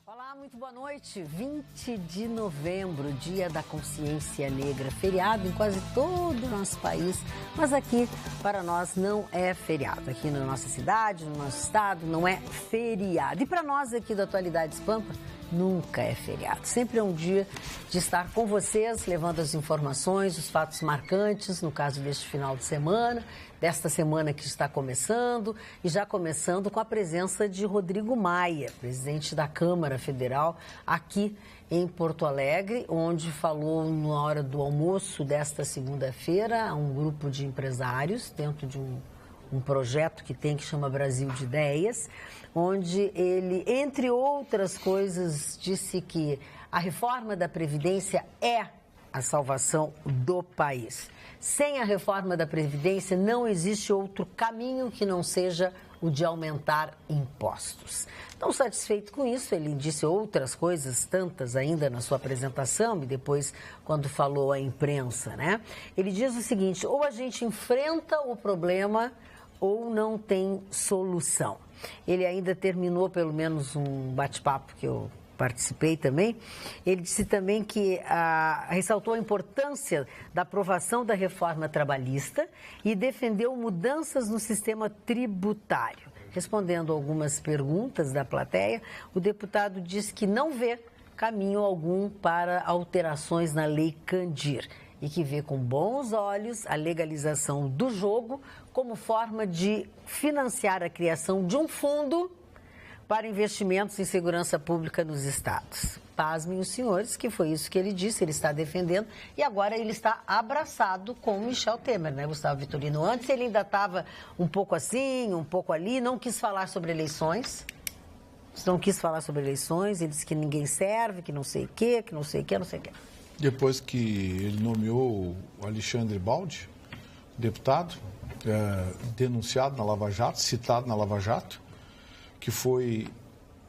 Olá, muito boa noite. 20 de novembro, Dia da Consciência Negra, feriado em quase todo o nosso país, mas aqui para nós não é feriado. Aqui na nossa cidade, no nosso estado, não é feriado. E para nós aqui da Atualidades Pampa, nunca é feriado. Sempre é um dia de estar com vocês, levando as informações, os fatos marcantes, no caso deste final de semana, desta semana que está começando, e já começando com a presença de Rodrigo Maia, presidente da Câmara Federal, aqui em Porto Alegre, onde falou na hora do almoço desta segunda-feira a um grupo de empresários dentro de um projeto que tem, que chama Brasil de Ideias, onde ele, entre outras coisas, disse que a reforma da Previdência é a salvação do país. Sem a reforma da Previdência, não existe outro caminho que não seja o de aumentar impostos. Não satisfeito com isso, ele disse outras coisas, tantas ainda na sua apresentação e depois quando falou à imprensa, né? Ele diz o seguinte: ou a gente enfrenta o problema ou não tem solução. Ele ainda terminou, pelo menos um bate-papo que eu participei também, ele disse também que ressaltou a importância da aprovação da reforma trabalhista e defendeu mudanças no sistema tributário. Respondendo algumas perguntas da plateia, o deputado disse que não vê caminho algum para alterações na Lei Candir e que vê com bons olhos a legalização do jogo como forma de financiar a criação de um fundo para investimentos em segurança pública nos estados. Pasmem os senhores, que foi isso que ele disse, ele está defendendo, e agora ele está abraçado com o Michel Temer, né, Gustavo Vitorino? Antes ele ainda estava um pouco assim, um pouco ali, não quis falar sobre eleições, ele disse que ninguém serve, que não sei o quê, que não sei o quê, não sei o quê. Depois que ele nomeou o Alexandre Baldi, deputado, denunciado na Lava Jato, citado na Lava Jato, que foi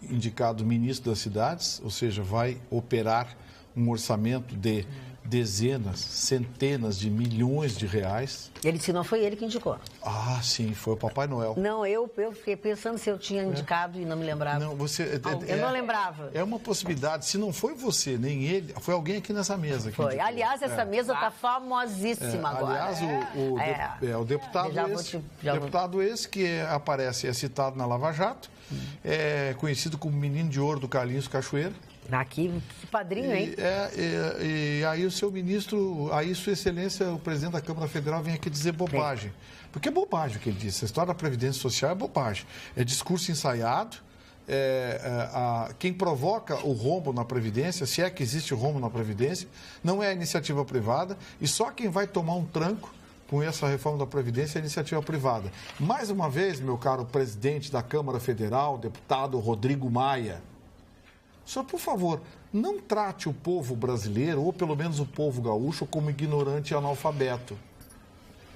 indicado ministro das cidades, ou seja, vai operar um orçamento de dezenas, centenas de milhões de reais. Ele disse que não foi ele que indicou. Ah, sim, foi o Papai Noel. Não, eu fiquei pensando se eu tinha indicado e não me lembrava. Não, você... eu não lembrava. É uma possibilidade. Se não foi você, nem ele, foi alguém aqui nessa mesa. Que foi. indicou. Aliás, essa mesa está famosíssima agora. Aliás, o deputado esse que aparece, é citado na Lava Jato, é conhecido como Menino de Ouro do Carlinhos Cachoeira. Aqui, que padrinho, hein? E aí o seu ministro, aí Sua Excelência, o presidente da Câmara Federal, vem aqui dizer bobagem. Porque é bobagem o que ele disse. A história da Previdência Social é bobagem. É discurso ensaiado. Quem provoca o rombo na Previdência, se é que existe o rombo na Previdência, não é a iniciativa privada. E só quem vai tomar um tranco com essa reforma da Previdência é a iniciativa privada. Mais uma vez, meu caro presidente da Câmara Federal, deputado Rodrigo Maia, só, por favor, não trate o povo brasileiro, ou pelo menos o povo gaúcho, como ignorante e analfabeto.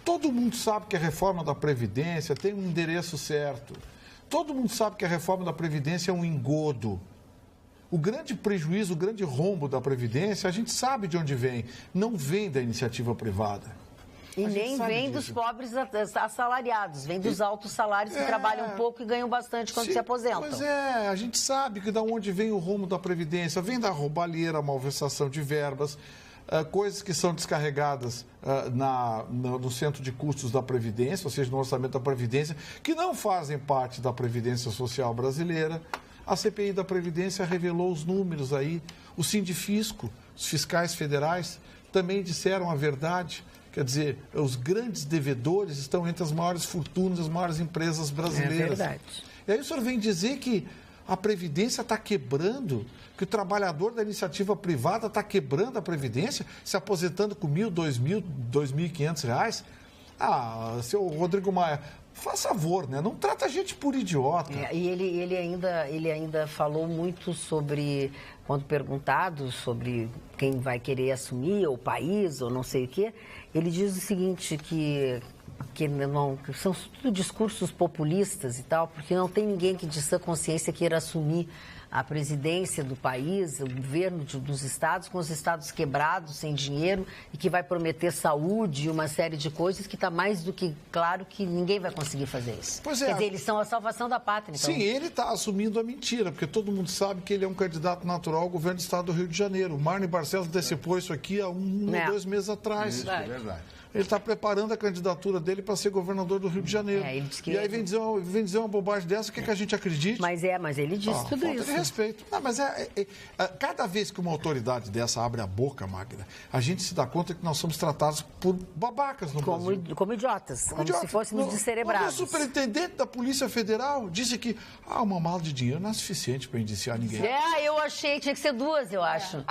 Todo mundo sabe que a reforma da Previdência tem um endereço certo. Todo mundo sabe que a reforma da Previdência é um engodo. O grande prejuízo, o grande rombo da Previdência, a gente sabe de onde vem. Não vem da iniciativa privada. E nem vem dos pobres assalariados, vem dos altos salários que trabalham pouco e ganham bastante quando se aposentam. Pois é, a gente sabe que de onde vem o rumo da Previdência, vem da roubalheira, malversação de verbas, coisas que são descarregadas no centro de custos da Previdência, ou seja, no orçamento da Previdência, que não fazem parte da Previdência Social brasileira. A CPI da Previdência revelou os números aí, o Sindifisco, os fiscais federais também disseram a verdade. Quer dizer, os grandes devedores estão entre as maiores fortunas, as maiores empresas brasileiras. É verdade. E aí o senhor vem dizer que a Previdência está quebrando, que o trabalhador da iniciativa privada está quebrando a Previdência, se aposentando com R$ 1.000, R$ 2.000, R$ 1.500. Ah, seu Rodrigo Maia, faz favor, né? Não trata a gente por idiota. E ele ainda falou muito sobre, quando perguntado sobre quem vai querer assumir, o país, ou não sei o quê, ele diz o seguinte, que que são tudo discursos populistas e tal, porque não tem ninguém que de sã consciência queira assumir a presidência do país, o governo dos estados, com os estados quebrados, sem dinheiro, e que vai prometer saúde e uma série de coisas que está mais do que claro que ninguém vai conseguir fazer isso. Pois é. Quer dizer, eles são a salvação da pátria. Então... Sim, ele está assumindo a mentira, porque todo mundo sabe que ele é um candidato natural ao governo do estado do Rio de Janeiro. O Marne Barcelos antecipou isso aqui há 1 ou 2 meses atrás. Isso, é verdade. Ele está preparando a candidatura dele para ser governador do Rio de Janeiro. E aí vem dizer uma bobagem dessa, o que a gente acredite? Mas ele disse tudo falta isso. De respeito. Não, mas cada vez que uma autoridade dessa abre a boca, Magda, a gente se dá conta que nós somos tratados por babacas no Brasil. Como idiotas, como se fôssemos descerebrados. O superintendente da Polícia Federal disse que uma mala de dinheiro não é suficiente para indiciar ninguém. Eu achei, tinha que ser 2, eu acho.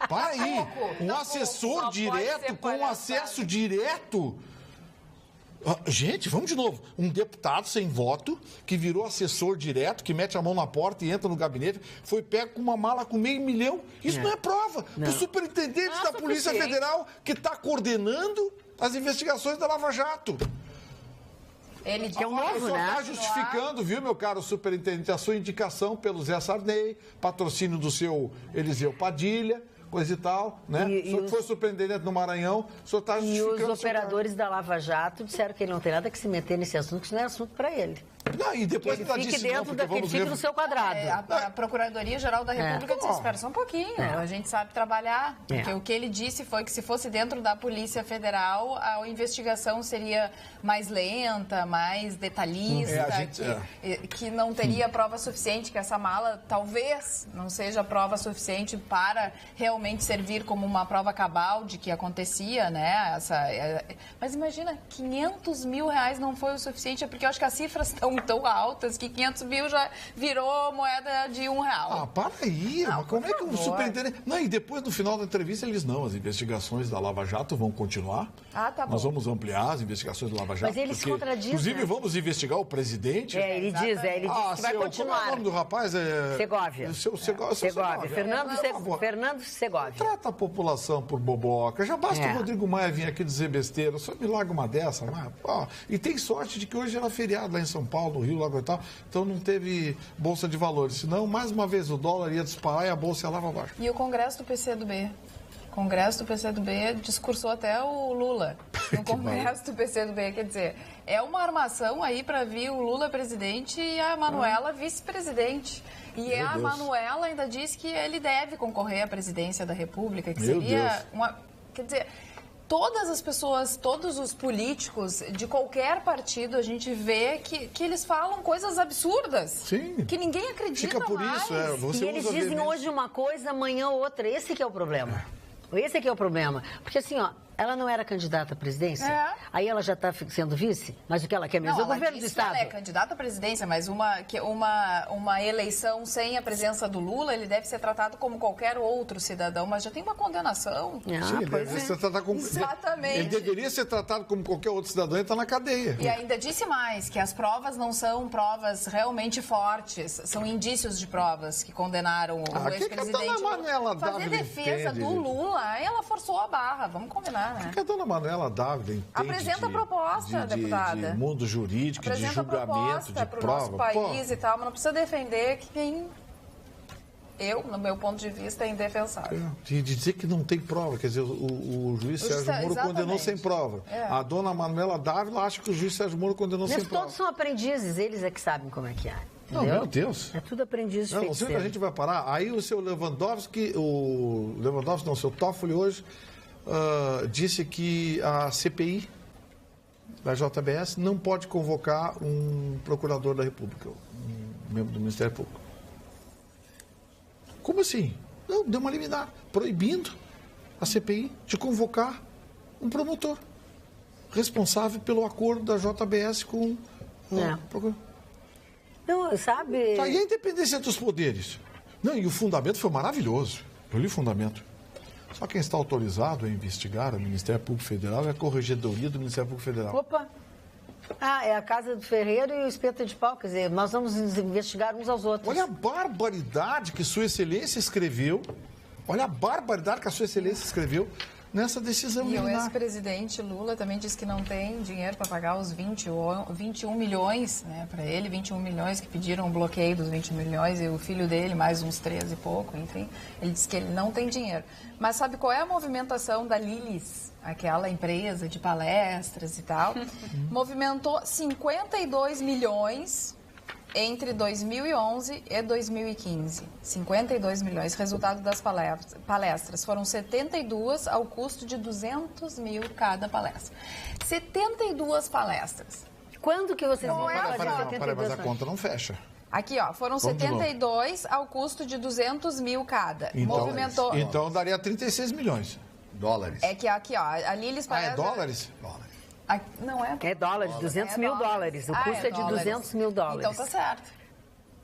Para aí, um assessor direto com acesso direto. Gente, vamos de novo. Um deputado sem voto, que virou assessor direto, que mete a mão na porta e entra no gabinete, foi pego com uma mala com R$500 mil. Isso não é prova. O superintendente da Polícia Federal que está coordenando as investigações da Lava Jato. Ele que é um novo, né? Está justificando, viu, meu caro superintendente, a sua indicação pelo Zé Sarney, patrocínio do seu Eliseu Padilha, coisa e tal, né? O senhor que foi superintendente no Maranhão, o senhor está justificando... E os operadores da Lava Jato disseram que ele não tem nada que se meter nesse assunto, que isso não é assunto para ele. Não, e depois que ele fique dentro daquele fique no seu quadrado. A Procuradoria-Geral da República disse, espera só um pouquinho, a gente sabe trabalhar. Porque o que ele disse foi que se fosse dentro da Polícia Federal, a investigação seria mais lenta, mais detalhista, que não teria prova suficiente, que essa mala talvez não seja prova suficiente para realmente servir como uma prova cabal de que acontecia, né? Mas imagina, R$500 mil não foi o suficiente, porque eu acho que as cifras estão tão altas que 500 mil já virou moeda de R$1. Para aí, mas como é que o superintendente... Não, e depois, no final da entrevista, eles as investigações da Lava Jato vão continuar. Tá bom. Nós vamos ampliar as investigações da Lava Jato. Mas ele se contradiz, inclusive, vamos investigar o presidente. Ele diz que vai continuar. Como é o nome do rapaz? Segovia. Segovia. Fernando Segovia. Trata a população por boboca. Já basta o Rodrigo Maia vir aqui dizer besteira. Só me larga uma dessa. E tem sorte de que hoje era feriado lá em São Paulo, no Rio, lá e tal. Então não teve bolsa de valores. Senão, mais uma vez, o dólar ia disparar e a bolsa ia lá para baixo. E o Congresso do PCdoB? O Congresso do PCdoB discursou até o Lula no Congresso do PCdoB. Quer dizer, é uma armação aí para vir o Lula presidente e a Manuela vice-presidente. E a Manuela ainda diz que ele deve concorrer à presidência da República, que seria uma... Quer dizer... Todas as pessoas, todos os políticos de qualquer partido, a gente vê que eles falam coisas absurdas. Sim. Que ninguém acredita Fica por mais. Isso, e eles dizem hoje uma coisa, amanhã outra. Esse que é o problema. Esse é que é o problema. Porque assim, ela não era candidata à presidência, aí ela já está sendo vice, mas o que ela quer mesmo é o governo do Estado. Ela é candidata à presidência, mas uma eleição sem a presença do Lula, ele deve ser tratado como qualquer outro cidadão, mas já tem uma condenação. Exatamente. Ele deveria ser tratado como qualquer outro cidadão e está na cadeia. E ainda disse mais, que as provas não são provas realmente fortes, são indícios de provas que condenaram o ex-presidente. Fazer defesa do Lula, ela forçou a barra, vamos combinar. Porque a dona Manuela Dávila entende apresenta a proposta, deputada. De mundo jurídico, de julgamento, de prova. Nosso país e tal, mas não precisa defender quem no meu ponto de vista, é indefensável. De dizer que não tem prova, quer dizer, o juiz Sérgio Moro condenou sem prova. A dona Manuela Dávila acha que o juiz Sérgio Moro condenou sem prova. Todos são aprendizes, eles é que sabem como é que é. Não, meu Deus. É tudo aprendiz de feiticeiro. Não sei onde a gente vai parar. Aí o seu Lewandowski, o seu Toffoli hoje, disse que a CPI da JBS não pode convocar um procurador da República, um membro do Ministério Público. Como assim? Não, deu uma liminar, proibindo a CPI de convocar um promotor responsável pelo acordo da JBS com o procurador. Não, sabe... E a independência dos poderes. Não, e o fundamento foi maravilhoso. Eu li o fundamento. Só quem está autorizado a investigar o Ministério Público Federal é a Corregedoria do Ministério Público Federal. Opa! É a Casa do Ferreiro e o Espeta de Pau. Quer dizer, nós vamos investigar uns aos outros. Olha a barbaridade que Sua Excelência escreveu. Olha a barbaridade que a Sua Excelência escreveu nessa decisão liminar. E o ex-presidente Lula também disse que não tem dinheiro para pagar os 21 milhões, né, para ele, 21 milhões que pediram o bloqueio dos 20 milhões e o filho dele mais uns 13 e pouco, enfim. Ele disse que ele não tem dinheiro. Mas sabe qual é a movimentação da Lilis, aquela empresa de palestras e tal? Movimentou 52 milhões entre 2011 e 2015. 52 milhões. Resultado das palestras. Foram 72 ao custo de 200 mil cada palestra. 72 palestras. Quando que vocês vão fazer 72? Mas a conta não fecha. Aqui, ó, foram 72 ao custo de 200 mil cada. Movimentou... Então daria 36 milhões. Dólares. É que aqui, ó, a Lilis palestra... é dólares? Dólares. Não é? É dólares, 200 mil dólares. O custo é de 200 mil dólares. Então tá certo.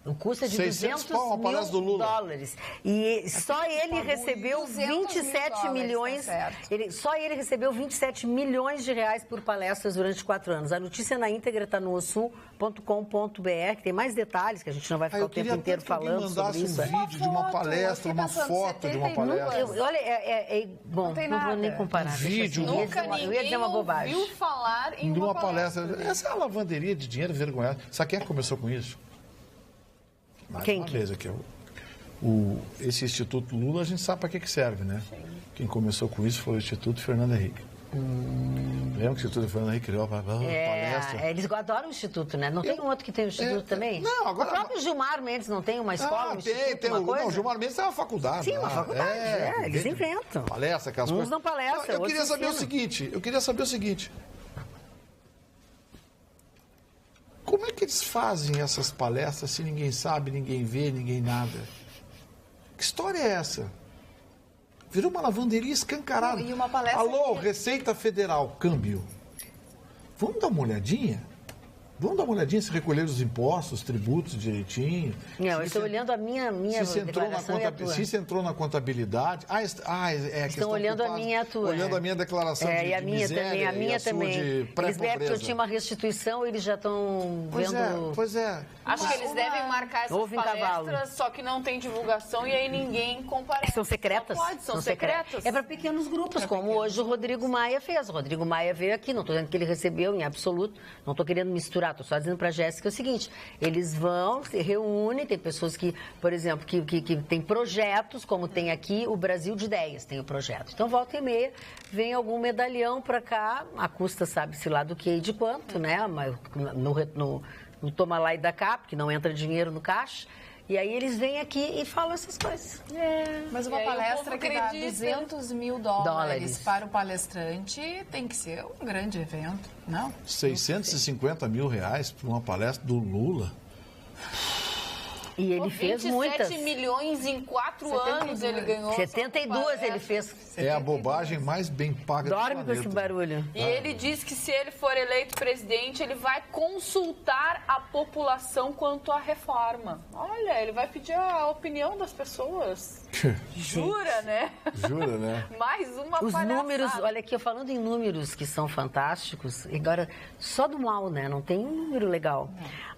O custo é de 200 mil dólares. E só ele recebeu 27 milhões. Só ele recebeu 27 milhões de reais por palestras durante 4 anos. A notícia na íntegra está no osul.com.br, que tem mais detalhes, que a gente não vai ficar o tempo inteiro falando sobre isso. Um vídeo de uma palestra, uma foto de uma palestra. Olha, bom, não vou nem comparar. Vídeo. Eu ia dizer uma bobagem. Ouviu falar em uma palestra. Essa é uma lavanderia de dinheiro vergonhosa. Sabe quem é que começou com isso? Quem? Vez aqui, esse Instituto Lula, a gente sabe para que serve, né? Sim. Quem começou com isso foi o Instituto Fernando Henrique. Lembra que o Instituto Fernando Henrique criou a palestra? Eles adoram o Instituto, né? Não tem um outro que tem o Instituto também? Não, agora... O próprio Gilmar Mendes não tem uma escola, um instituto, tem. Uma coisa? Não, o Gilmar Mendes tem uma faculdade. Sim, uma faculdade, eles inventam. Palestra, aquelas coisas. Uns dão palestra, eu queria saber o seguinte, como é que eles fazem essas palestras se ninguém sabe, ninguém vê, ninguém nada? Que história é essa? Virou uma lavanderia escancarada. E uma palestra... Alô, Receita Federal, câmbio. Vamos dar uma olhadinha? Vamos dar uma olhadinha se recolher os impostos, os tributos direitinho. Não, eu estou olhando a minha declaração e a tua. Se isso entrou na contabilidade... Estão olhando a minha e a tua. Olhando a minha declaração de e a minha miséria, também, a minha também. Eles devem que eu tinha uma restituição, eles já estão vendo... Pois é. Acho que eles devem marcar essas palestras, só que não tem divulgação e aí ninguém comparece. São secretas? São secretas. É para pequenos grupos, como hoje o Rodrigo Maia fez. O Rodrigo Maia veio aqui, não estou dizendo que ele recebeu em absoluto, não estou querendo misturar, estou só dizendo para a Jéssica o seguinte, eles vão, se reúnem, tem pessoas que, por exemplo, que têm projetos, como tem aqui o Brasil de Ideias, tem o projeto. Então, volta e meia, vem algum medalhão para cá, a custa sabe-se lá do que e de quanto, né? No toma lá e da cá, porque não entra dinheiro no caixa. E aí eles vêm aqui e falam essas coisas. Mas uma palestra que dá 200 mil dólares para o palestrante tem que ser um grande evento, não? 650 mil reais para uma palestra do Lula. E ele fez muitas. 27 milhões em 4 anos ele ganhou. 72 ele fez. É a bobagem mais bem paga do planeta. Dorme com esse barulho. E ele diz que se ele for eleito presidente, ele vai consultar a população quanto à reforma. Olha, ele vai pedir a opinião das pessoas. Jura, né? Jura, né? Mais uma Os palhaçada. números, olha aqui, falando em números que são fantásticos, agora só do mal, né? Não tem um número legal.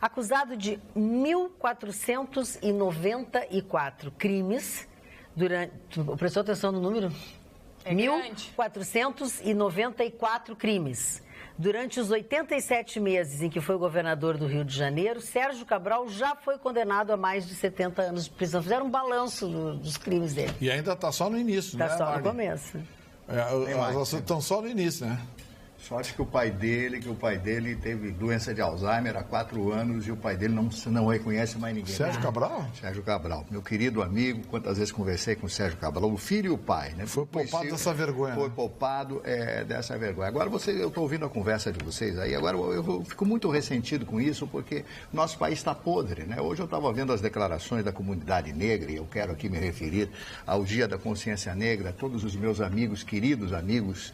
Acusado de 1.494 crimes durante... Prestou atenção no número? É 1.494 crimes. Durante os 87 meses em que foi governador do Rio de Janeiro, Sérgio Cabral já foi condenado a mais de 70 anos de prisão. Fizeram um balanço dos crimes dele. E ainda está só no início, né, Está só Marli? no começo. Elas estão só no início, né? Sorte que o pai dele teve doença de Alzheimer há 4 anos e o pai dele não reconhece mais ninguém. Sérgio Cabral? Sérgio Cabral, meu querido amigo, quantas vezes conversei com o Sérgio Cabral, o filho e o pai, né? Foi poupado dessa vergonha. Foi poupado dessa vergonha. Agora eu estou ouvindo a conversa de vocês aí, agora eu fico muito ressentido com isso, porque nosso país está podre, né? Hoje eu estava vendo as declarações da comunidade negra, e eu quero aqui me referir ao Dia da Consciência Negra, a todos os meus amigos, queridos amigos,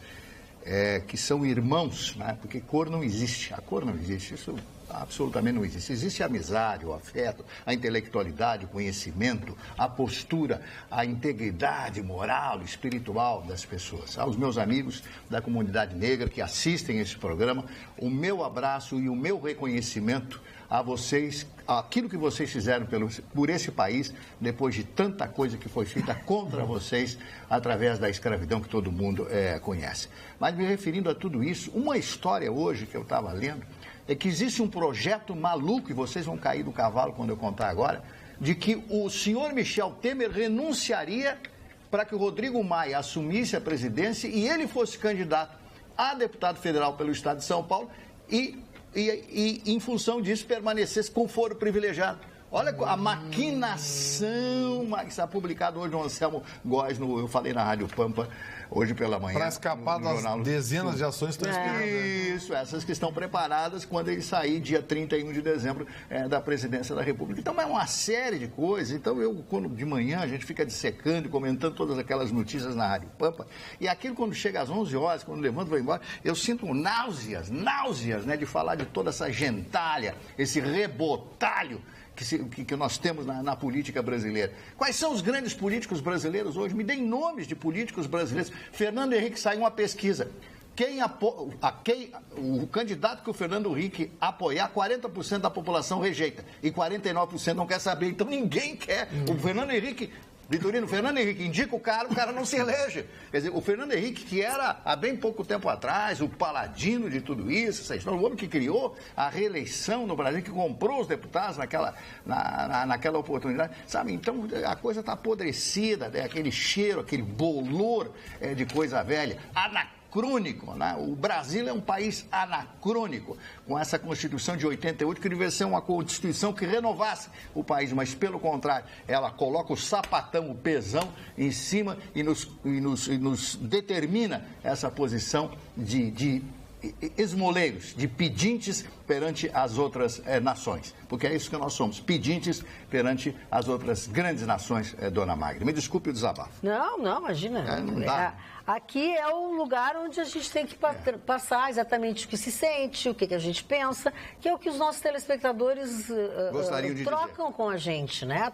que são irmãos, né? Porque cor não existe, a cor não existe, isso absolutamente não existe. Existe a amizade, o afeto, a intelectualidade, o conhecimento, a postura, a integridade moral, espiritual das pessoas. Aos meus amigos da comunidade negra que assistem esse programa, o meu abraço e o meu reconhecimento a vocês aquilo que vocês fizeram por esse país, depois de tanta coisa que foi feita contra vocês, através da escravidão que todo mundo conhece. Mas me referindo a tudo isso, uma história hoje que eu estava lendo, é que existe um projeto maluco, e vocês vão cair do cavalo quando eu contar agora, de que o senhor Michel Temer renunciaria para que o Rodrigo Maia assumisse a presidência e ele fosse candidato a deputado federal pelo estado de São Paulo e em função disso, permanecesse com foro privilegiado. Olha a maquinação que está publicado hoje no Anselmo Góes, eu falei na Rádio Pampa hoje pela manhã. Para escapar das dezenas de ações que estão esperando. Isso, essas que estão preparadas quando ele sair dia 31 de dezembro da presidência da República. Então, é uma série de coisas. Então, quando de manhã a gente fica dissecando e comentando todas aquelas notícias na Rádio Pampa, e aquilo quando chega às 11 horas, quando levanto e vou embora, eu sinto náuseas, né, de falar de toda essa gentalha, esse rebotalho que nós temos na política brasileira. Quais são os grandes políticos brasileiros hoje? Me deem nomes de políticos brasileiros. Fernando Henrique, saiu uma pesquisa. O candidato que o Fernando Henrique apoiar, 40% da população rejeita e 49% não quer saber. Então ninguém quer. O Fernando Henrique... Vitorino, o Fernando Henrique indica o cara não se elege. Quer dizer, o Fernando Henrique, que era há bem pouco tempo atrás o paladino de tudo isso, essa história, o homem que criou a reeleição no Brasil, que comprou os deputados naquela oportunidade, sabe? Então a coisa está apodrecida, né? Aquele cheiro, aquele bolor de coisa velha, anacrônico, né? O Brasil é um país anacrônico, com essa Constituição de 88, que deveria ser uma Constituição que renovasse o país, mas pelo contrário, ela coloca o sapatão, o pesão em cima e nos determina essa posição de esmoleiros, de pedintes perante as outras nações, porque é isso que nós somos, pedintes perante as outras grandes nações, dona Magda. Me desculpe o desabafo. Não, imagina. Não dá. Aqui é o lugar onde a gente tem que passar exatamente o que se sente, o que a gente pensa, que é o que os nossos telespectadores trocam com a gente, né?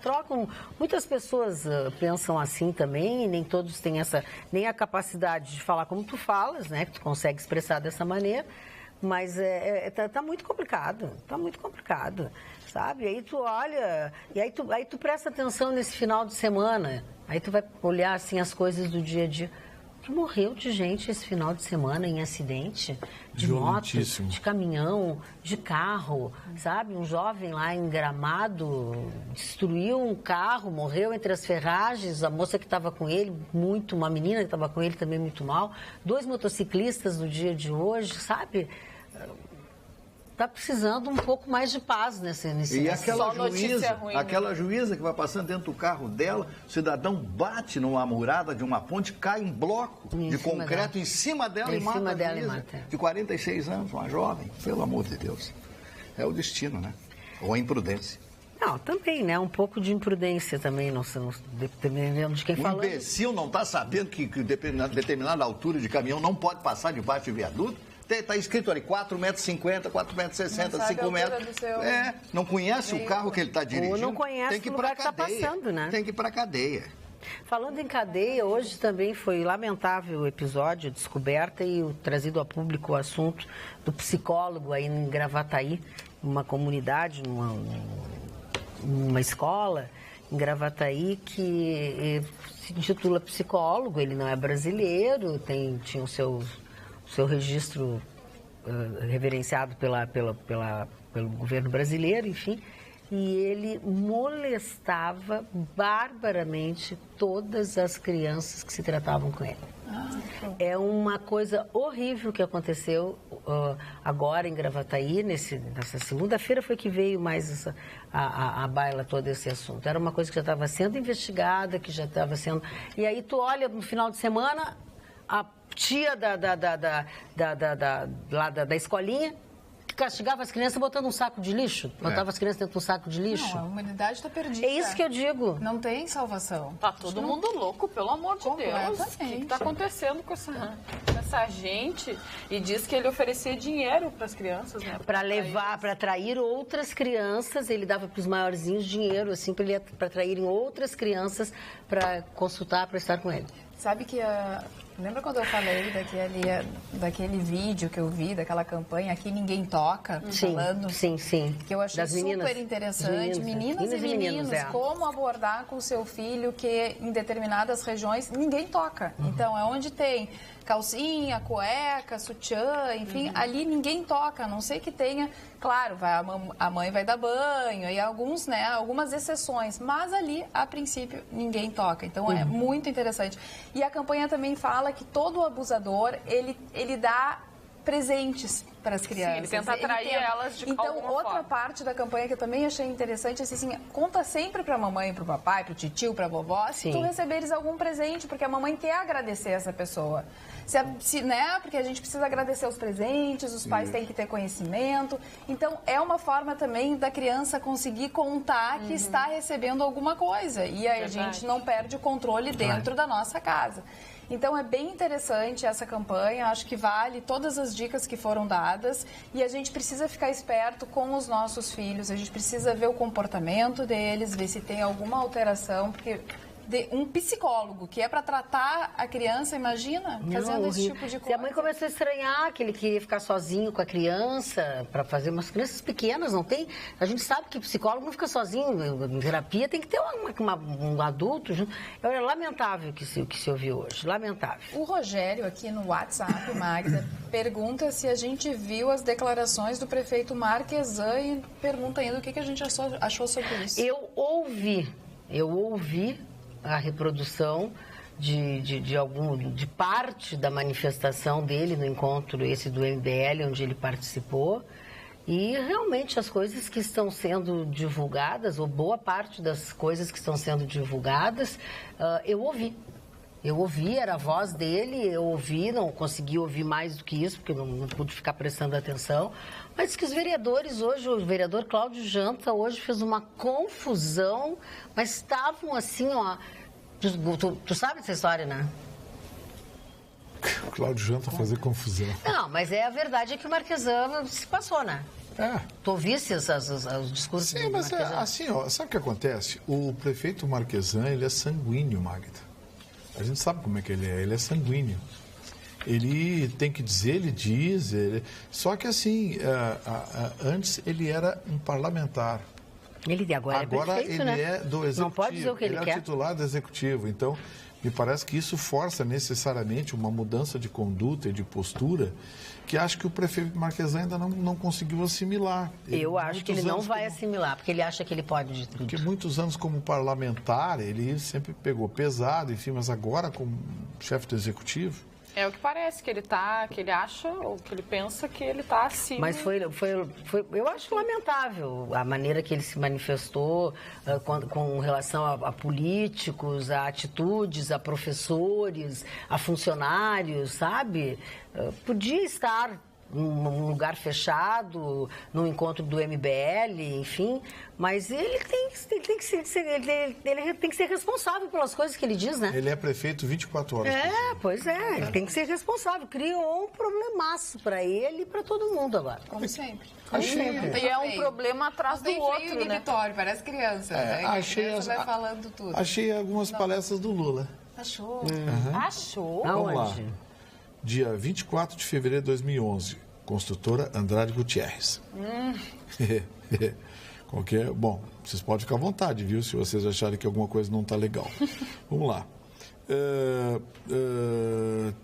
Muitas pessoas pensam assim também, nem todos têm nem a capacidade de falar como tu falas, né? Que tu consegue expressar dessa maneira, mas tá muito complicado, sabe? Aí tu olha, e aí tu presta atenção nesse final de semana, aí tu vai olhar assim as coisas do dia a dia. Que morreu de gente esse final de semana em acidente, de moto, de caminhão, de carro, sabe? Um jovem lá em Gramado destruiu um carro, morreu entre as ferragens, a moça que estava com ele, uma menina que estava com ele também muito mal, 2 motociclistas no dia de hoje, sabe? Está precisando um pouco mais de paz nesse E aquela juíza que vai passando dentro do carro dela, o cidadão bate numa murada de uma ponte, cai um bloco de concreto em cima dela e mata a juíza de 46 anos, uma jovem, pelo amor de Deus. É o destino, né? Ou a imprudência. Não, também, né? Um pouco de imprudência também, dependendo de quem fala. O imbecil não está sabendo que determinada altura de caminhão não pode passar debaixo de viaduto? Está escrito ali 4,50 metros, 4,60 metros, 5 metros. Não conhece o carro que ele está dirigindo. Ou não conhece o lugar que está passando, né? Tem que ir para a cadeia. Falando em cadeia, hoje também foi lamentável o episódio, a descoberta e trazido a público o assunto do psicólogo aí em Gravataí, uma comunidade, numa escola em Gravataí que se intitula psicólogo, ele não é brasileiro, tinha o seu registro reverenciado pelo governo brasileiro, enfim, e ele molestava barbaramente todas as crianças que se tratavam com ele. É uma coisa horrível que aconteceu agora em Gravataí, nessa segunda-feira foi que veio mais a baila todo esse assunto. Era uma coisa que já estava sendo investigada, que já estava sendo... E aí tu olha no final de semana, a tia da escolinha que castigava as crianças botando um saco de lixo, botava as crianças dentro de um saco de lixo. Não, a humanidade está perdida. É isso que eu digo. Não tem salvação. Tá todo mundo louco, pelo amor de Deus. O que está acontecendo com essa gente? E diz que ele oferecia dinheiro para as crianças, né? Para atrair outras crianças, ele dava para os maiorzinhos dinheiro, assim, para atraírem outras crianças para consultar, para estar com ele. Sabe que lembra quando eu falei daquele vídeo que eu vi, daquela campanha Aqui Ninguém Toca, falando? Sim. Que eu achei super interessante. Meninas e meninos, como abordar com o seu filho que em determinadas regiões ninguém toca. Então, é onde tem calcinha, cueca, sutiã, enfim, ali ninguém toca, a não ser que tenha, claro, a mãe vai dar banho e algumas exceções, mas ali, a princípio, ninguém toca. Então, é muito interessante. E a campanha também fala que todo abusador, ele dá presentes para as crianças. Sim, ele tenta atrair elas de alguma forma. Então, outra parte da campanha que eu também achei interessante, assim, conta sempre para a mamãe, para o papai, para o tio, para a vovó, se tu receberes algum presente, porque a mamãe quer agradecer essa pessoa. Porque a gente precisa agradecer os presentes, os pais têm que ter conhecimento. Então, é uma forma também da criança conseguir contar que está recebendo alguma coisa. E aí a gente não perde o controle dentro da nossa casa. Então, é bem interessante essa campanha, acho que vale todas as dicas que foram dadas e a gente precisa ficar esperto com os nossos filhos, a gente precisa ver o comportamento deles, ver se tem alguma alteração, porque um psicólogo que é para tratar a criança, imagina, fazendo esse tipo de coisa. Se a mãe começou a estranhar que ele queria ficar sozinho com a criança, para fazer umas crianças pequenas, não tem... A gente sabe que psicólogo não fica sozinho, em terapia tem que ter um adulto junto. É lamentável o que se ouviu hoje, lamentável. O Rogério, aqui no WhatsApp, Magda, pergunta se a gente viu as declarações do prefeito Marquesan e pergunta ainda o que a gente achou sobre isso. Eu ouvi a reprodução de parte da manifestação dele no encontro esse do MBL, onde ele participou, e realmente as coisas que estão sendo divulgadas, ou boa parte das coisas que estão sendo divulgadas, eu ouvi, era a voz dele, eu ouvi, não consegui ouvir mais do que isso, porque não pude ficar prestando atenção, mas que os vereadores hoje, o vereador Cláudio Janta hoje fez uma confusão, mas estavam assim, ó... Tu sabe dessa história, né? O Cláudio Janta fazer confusão. Não, mas a verdade é que o Marquesan se passou, né? Tu ouvisse os discursos Sim, mas assim, ó, sabe o que acontece? O prefeito Marquesan, ele é sanguíneo, Magda. A gente sabe como é que ele é sanguíneo. Ele tem que dizer, ele diz, só que assim, antes ele era um parlamentar. Ele agora é prefeito, ele né? é do executivo. Não pode dizer o que ele quer. Ele é o titular do executivo. Então, me parece que isso força necessariamente uma mudança de conduta e de postura que acho que o prefeito Marquesan ainda não conseguiu assimilar. Eu acho que ele não vai assimilar, porque ele acha que ele pode de tudo. Porque muitos anos como parlamentar, ele sempre pegou pesado, enfim, mas agora como chefe do executivo... É o que parece, que ele acha, ou que ele pensa que ele está acima. Mas eu acho lamentável a maneira que ele se manifestou com relação a políticos, a atitudes, a professores, a funcionários, sabe? Podia estar num lugar fechado, num encontro do MBL, enfim, mas ele tem que ser responsável pelas coisas que ele diz, né? Ele é prefeito 24 horas. Pois é, ele tem que ser responsável. Criou um problemaço para ele e para todo mundo agora. Como sempre. E é um problema atrás do outro, né? Vitória, parece criança. Vai falando tudo. Achei algumas palestras do Lula. Achou? Achou? Vamos lá. Dia 24 de fevereiro de 2011, construtora Andrade Gutierrez. Bom, vocês podem ficar à vontade, viu? Se vocês acharem que alguma coisa não está legal. Vamos lá.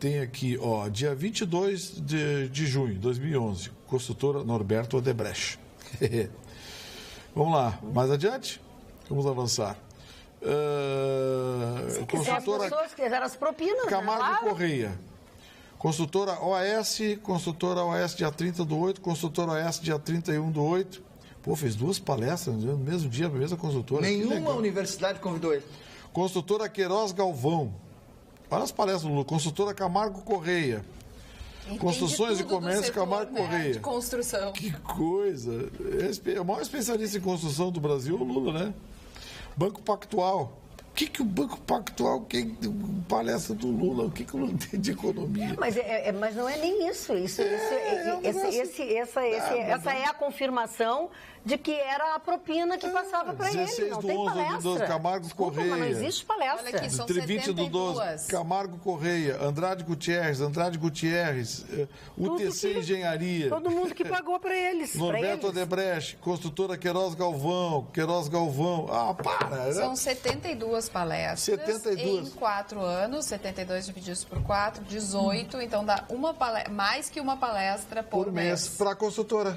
Tem aqui, ó, dia 22 de junho de 2011, construtora Norberto Odebrecht. Vamos lá, mais adiante? Vamos avançar. Construtora... As pessoas quiseram as propinas, Camargo Correia. Construtora OAS dia 30/8, construtora OAS dia 31/8. Pô, fez 2 palestras no mesmo dia, a mesma construtora. Nenhuma universidade convidou ele. Construtora Queiroz Galvão. Olha as palestras do Lula. Construtora Camargo Correia. Construções e Comércio Camargo Correia. De construção. Que coisa. É o maior especialista em construção do Brasil, o Lula, né? Banco Pactual. que o Banco Pactual, palestra do Lula, o que o Lula tem de economia? Mas não é nem isso. Essa é a confirmação de que era a propina que passava para ele. Não tem palestra. 12, Camargo Correia. Mas não existe palestra. Olha aqui, são 20 do 12, Camargo Correia, Andrade Gutierrez, UTC Engenharia. Todo mundo que pagou para eles. Norberto Odebrecht, Construtora Queiroz Galvão. Ah, para! São 72 palestras 72. em 4 anos, 72 divididos por 4, 18, então dá mais que uma palestra por mês. Para a construtora.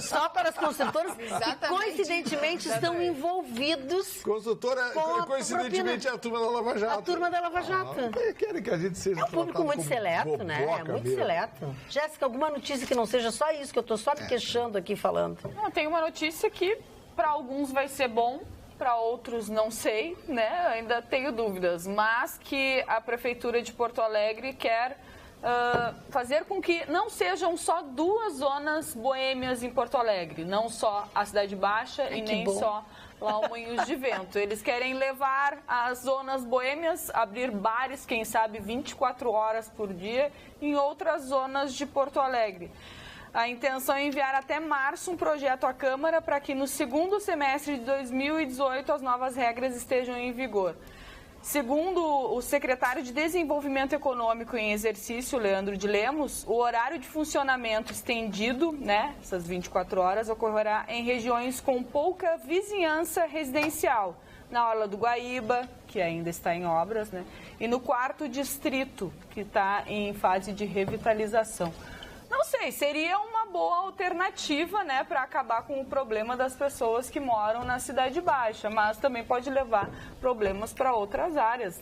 Só para as construtoras que coincidentemente estão envolvidos. Construtora, coincidentemente, é a turma da Lava Jato. A turma da Lava Jato. Querem que a gente seja. É um público muito seleto, né? É muito seleto. Jéssica, alguma notícia que não seja só isso, que eu estou só me queixando aqui falando? Tem uma notícia que para alguns vai ser bom, para outros não sei, né? Ainda tenho dúvidas, mas que a Prefeitura de Porto Alegre quer fazer com que não sejam só 2 zonas boêmias em Porto Alegre, não só a Cidade Baixa e nem só lá o Moinhos de Vento. Eles querem levar as zonas boêmias, abrir bares, quem sabe 24 horas por dia, em outras zonas de Porto Alegre. A intenção é enviar até março um projeto à Câmara para que no segundo semestre de 2018 as novas regras estejam em vigor. Segundo o secretário de Desenvolvimento Econômico em exercício, Leandro de Lemos, o horário de funcionamento estendido, né, essas 24 horas, ocorrerá em regiões com pouca vizinhança residencial, na Orla do Guaíba, que ainda está em obras, né, e no 4º distrito, que está em fase de revitalização. Não sei, seria uma boa alternativa, né, para acabar com o problema das pessoas que moram na Cidade Baixa, mas também pode levar problemas para outras áreas.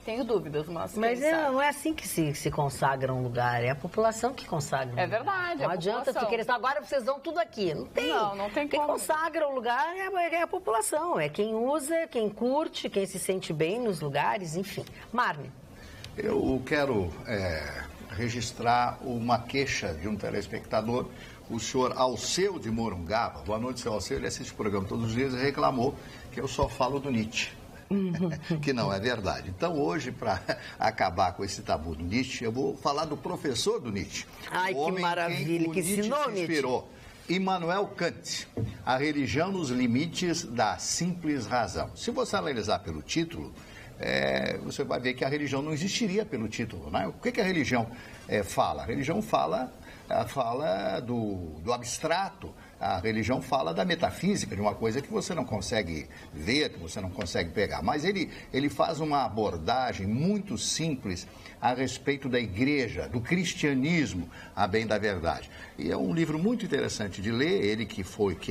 Tenho dúvidas, mas não é assim que se consagra um lugar, é a população que consagra. É verdade, não adianta tu querer, agora vocês vão tudo aqui. Não tem. Não tem quem como. consagra o lugar é a população, é quem usa, quem curte, quem se sente bem nos lugares, enfim. Marne. Eu quero registrar uma queixa de um telespectador, o senhor Alceu de Morungaba. Boa noite, senhor Alceu. Ele assiste o programa todos os dias e reclamou que eu só falo do Nietzsche. Que não é verdade. Então, hoje, para acabar com esse tabu do Nietzsche, eu vou falar do professor do Nietzsche. Ai, que maravilha, que ensinou Nietzsche. Inspirou. Immanuel Kant, A Religião nos Limites da Simples Razão. Se você analisar pelo título, você vai ver que a religião não existiria pelo título, né? O que a religião fala? A religião fala do abstrato, a religião fala da metafísica, de uma coisa que você não consegue ver, que você não consegue pegar. Mas ele faz uma abordagem muito simples a respeito da igreja, do cristianismo, a bem da verdade. E é um livro muito interessante de ler, ele que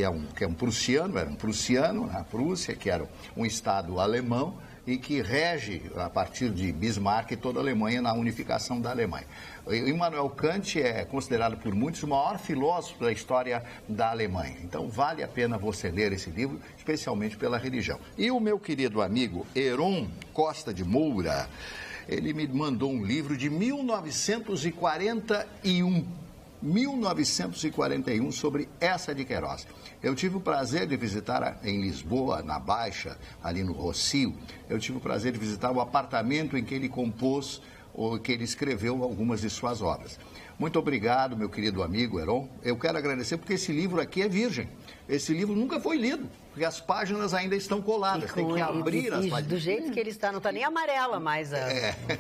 é um prussiano, era um prussiano na Prússia, que era um estado alemão, e que rege, a partir de Bismarck, toda a Alemanha na unificação da Alemanha. Immanuel Kant é considerado por muitos o maior filósofo da história da Alemanha. Então, vale a pena você ler esse livro, especialmente pela religião. E o meu querido amigo Heron Costa de Moura, ele me mandou um livro de 1941 sobre Eça de Queiroz. Eu tive o prazer de visitar em Lisboa, na Baixa, ali no Rossio, eu tive o prazer de visitar o apartamento em que ele compôs, ou que ele escreveu algumas de suas obras. Muito obrigado, meu querido amigo Heron. Eu quero agradecer porque esse livro aqui é virgem. Esse livro nunca foi lido, porque as páginas ainda estão coladas. Tem que abrir as páginas. Do jeito que ele está, não está nem amarela mais a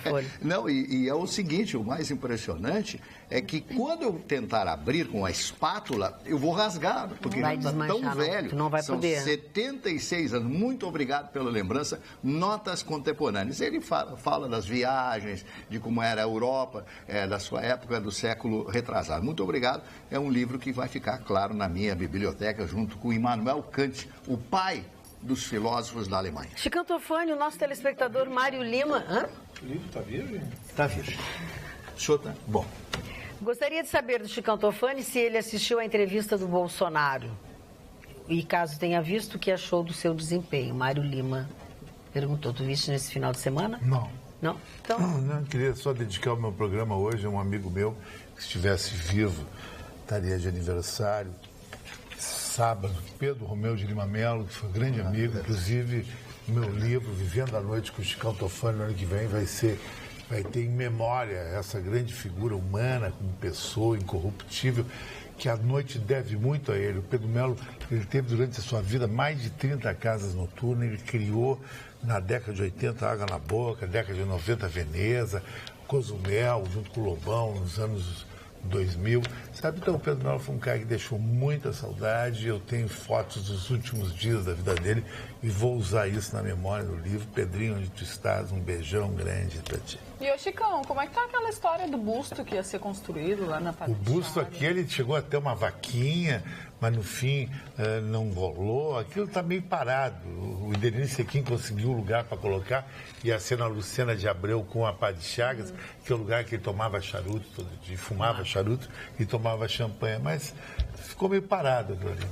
folha. Não, e é o seguinte, o mais impressionante é que quando eu tentar abrir com a espátula, eu vou rasgar, porque já está tão velho. Não vai São poder. 76 anos. Muito obrigado pela lembrança. Notas contemporâneas. Ele fala das viagens, de como era a Europa, da sua época, do século retrasado. Muito obrigado. É um livro que vai ficar, claro, na minha biblioteca, junto com Immanuel Kant, o pai dos filósofos da Alemanha. Chicão Tofani, o nosso telespectador Mário Lima. O livro está virgem? Está virgem. O senhor tá? Bom. Gostaria de saber do Chicão Tofani se ele assistiu à entrevista do Bolsonaro. E caso tenha visto, o que achou do seu desempenho. Mário Lima perguntou, tu viste nesse final de semana? Não. Não? Então... Não, queria só dedicar o meu programa hoje a um amigo meu que, se estivesse vivo, estaria de aniversário. sábado, Pedro Romeu de Lima Melo, que foi um grande amigo, inclusive meu livro, Vivendo a Noite com o Chicão Tofani, no ano que vem vai ter em memória essa grande figura humana, como pessoa incorruptível, que a noite deve muito a ele. O Pedro Melo, ele teve durante a sua vida mais de 30 casas noturnas, ele criou na década de 80 Água na Boca, década de 90 Veneza, Cozumel, junto com o Lobão, nos anos 2000, sabe? Então o Pedro Melo foi um cara que deixou muita saudade. Eu tenho fotos dos últimos dias da vida dele e vou usar isso na memória do livro. Pedrinho, onde tu estás, um beijão grande pra ti. E ô Chicão, como é que tá aquela história do busto que ia ser construído lá na Paraty? O busto aquele chegou a ter uma vaquinha, mas no fim não rolou. Aquilo está meio parado. O Idelino Sequim conseguiu um lugar para colocar, ia ser na Lucena de Abreu com a Pá de Chagas, que é o lugar que ele tomava charuto todo dia, fumava charuto e tomava champanhe, mas ficou meio parado aquilo ali.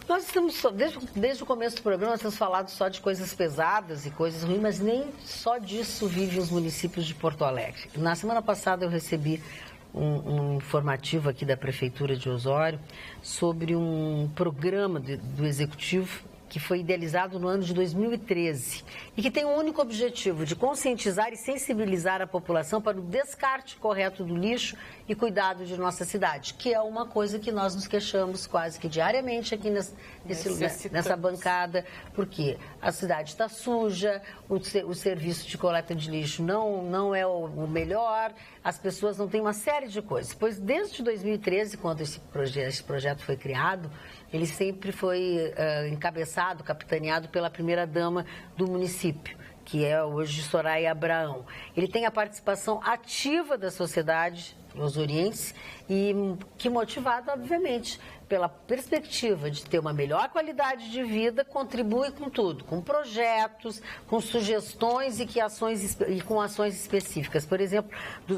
Nós estamos, desde o começo do programa, nós temos falado só de coisas pesadas e coisas ruins, mas nem só disso vivem os municípios de Porto Alegre. Na semana passada eu recebi um informativo aqui da Prefeitura de Osório sobre um programa do Executivo que foi idealizado no ano de 2013 e que tem um único objetivo, de conscientizar e sensibilizar a população para o descarte correto do lixo e cuidado de nossa cidade, que é uma coisa que nós nos queixamos quase que diariamente aqui nessa bancada, porque a cidade está suja, o serviço de coleta de lixo não é o melhor, as pessoas não têm uma série de coisas. Pois desde 2013, quando esse projeto foi criado, ele sempre foi encabeçado, capitaneado pela primeira-dama do município, que é hoje Soraya Abraão. Ele tem a participação ativa da sociedade osoriense e que, motivado, obviamente, pela perspectiva de ter uma melhor qualidade de vida, contribui com tudo, com projetos, com sugestões e com ações específicas. Por exemplo,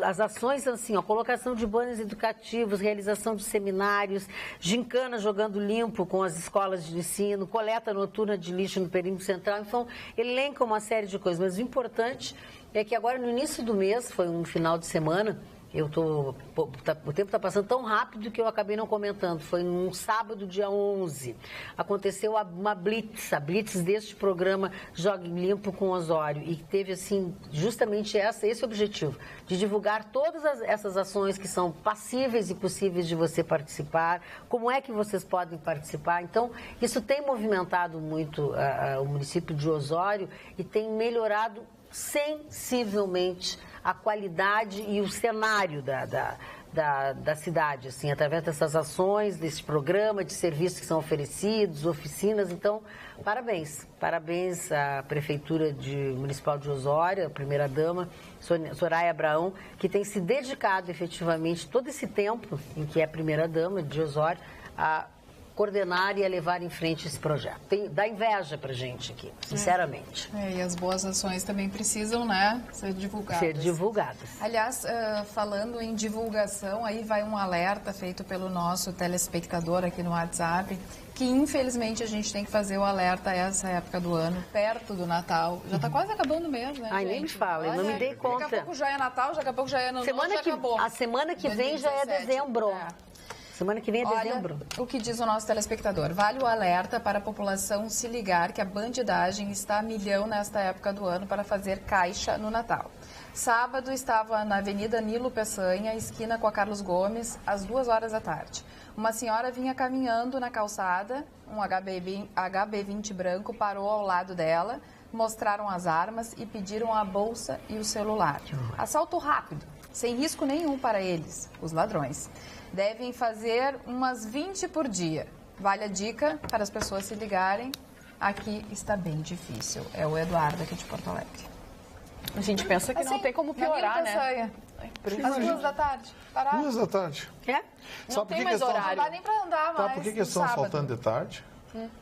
as ações assim, colocação de banners educativos, realização de seminários, gincana jogando limpo com as escolas de ensino, coleta noturna de lixo no perímetro central. Então, elenca uma série de coisas. Mas o importante é que agora, no início do mês, foi um final de semana, o tempo está passando tão rápido que eu acabei não comentando. Foi num sábado, dia 11. Aconteceu uma blitz, a blitz deste programa Jogue Limpo com Osório. E teve, assim, justamente esse objetivo, de divulgar todas essas ações que são passíveis e possíveis de você participar, como é que vocês podem participar. Então, isso tem movimentado muito o município de Osório e tem melhorado sensivelmente a qualidade e o cenário da cidade, assim, através dessas ações, desse programa de serviços que são oferecidos, oficinas. Então, parabéns à Prefeitura Municipal de Osório, a primeira-dama, Soraya Abraão, que tem se dedicado efetivamente todo esse tempo em que é primeira-dama de Osório a coordenar e a levar em frente esse projeto. Dá inveja pra gente aqui, sinceramente. E as boas ações também precisam, né, ser divulgadas. Aliás, falando em divulgação, aí vai um alerta feito pelo nosso telespectador aqui no WhatsApp, que infelizmente a gente tem que fazer o alerta essa época do ano, perto do Natal. Já está quase acabando o mês, né, Ai, nem me fala, eu não me dei conta. Daqui a pouco já é Natal, daqui a pouco já é Ano Novo, já acabou. A semana que vem já é dezembro. Semana que vem é dezembro. O que diz o nosso telespectador? Vale o alerta para a população se ligar que a bandidagem está a milhão nesta época do ano para fazer caixa no Natal. Sábado estava na Avenida Nilo Peçanha, esquina com a Carlos Gomes, às 2h da tarde. Uma senhora vinha caminhando na calçada, um HB20 branco parou ao lado dela, mostraram as armas e pediram a bolsa e o celular. Assalto rápido, sem risco nenhum para eles, os ladrões. Devem fazer umas 20 por dia. Vale a dica para as pessoas se ligarem. Aqui está bem difícil. É o Eduardo aqui de Porto Alegre. A gente pensa que não tem como piorar, né? Às 2h da tarde. Parar. 2h da tarde. É? Não tem mais horário. Não dá nem para andar mais. Sabe por que estão assaltando de tarde?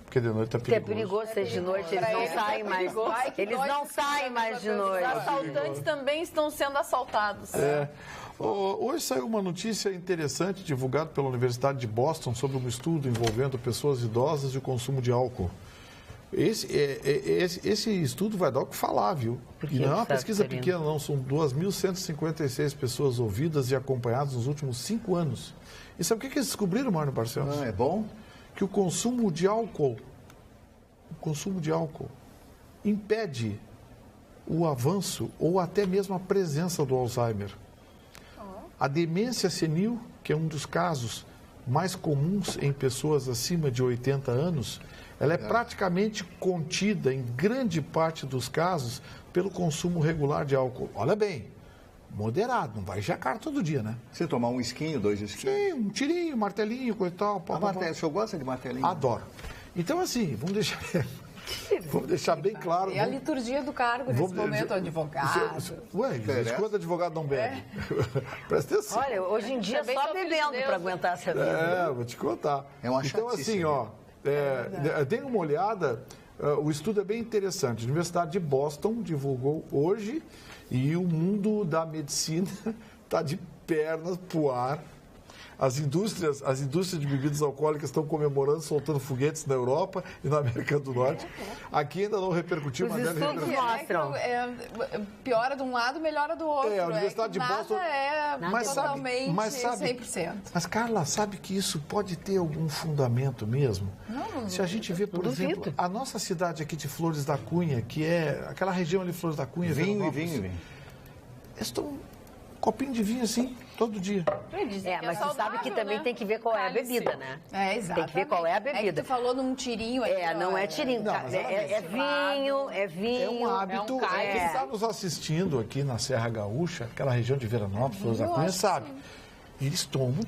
Porque de noite é perigoso. Porque é perigoso ser de noite, eles não saem mais. Eles não saem mais de noite. Os assaltantes também estão sendo assaltados. Hoje saiu uma notícia interessante divulgada pela Universidade de Boston sobre um estudo envolvendo pessoas idosas e o consumo de álcool. Esse estudo vai dar o que falar, viu? E não é uma pesquisa pequena, não. São 2.156 pessoas ouvidas e acompanhadas nos últimos 5 anos. E sabe o que eles descobriram, Mário Barcelos? É bom? que o consumo de álcool impede o avanço ou até mesmo a presença do Alzheimer. A demência senil, que é um dos casos mais comuns em pessoas acima de 80 anos, ela é praticamente contida em grande parte dos casos pelo consumo regular de álcool. Olha bem, moderado, não vai jacar todo dia, né? Você tomar um esquinho, 2 esquinhos? Sim, um tirinho, martelinho, coisa e tal. O senhor gosta de martelinho? Adoro. Então, assim, vamos deixar bem claro. É a liturgia do cargo nesse momento, advogado. Ué, quando advogado não bebe? Presta atenção. Olha, hoje em dia só bebendo para aguentar essa vida. Vou te contar. É uma então, assim, dê uma olhada. O estudo é bem interessante. A Universidade de Boston divulgou hoje e o mundo da medicina está de pernas pro ar. As indústrias de bebidas alcoólicas estão comemorando, soltando foguetes na Europa e na América do Norte. Aqui ainda não repercutiu, mas deve repercutir. Mostram. Piora de um lado, melhora do outro. A Universidade de Boston Totalmente 100%. Mas, Carla, sabe que isso pode ter algum fundamento mesmo? Não, se a gente vê, por exemplo, a nossa cidade aqui de Flores da Cunha, que é aquela região ali de Flores da Cunha, vinho. Eles estão um copinho de vinho assim, todo dia. Mas você sabe que também tem que ver qual é a bebida, né? Exato. Tem que ver qual é a bebida. É que tu falou num tirinho aqui. Não é tirinho. É vinho. É um hábito. Quem está nos assistindo aqui na Serra Gaúcha, aquela região de Veranópolis, Flores da Cunha, sabe. Eles tomam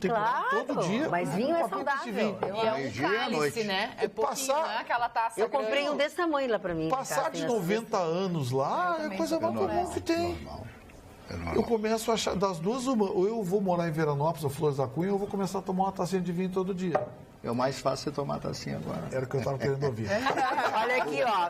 todo dia. Mas vinho é saudável. É um cálice, né? É pouquinho, né? Aquela taça Eu comprei um desse tamanho lá pra mim. Passar de 90 anos lá é a coisa mais comum que tem. Eu começo a achar, das duas, ou eu vou morar em Veranópolis ou Flores da Cunha, ou eu vou começar a tomar uma tacinha de vinho todo dia. É o mais fácil você tomar a tacinha agora. Era o que eu estava querendo ouvir. Olha aqui, ó.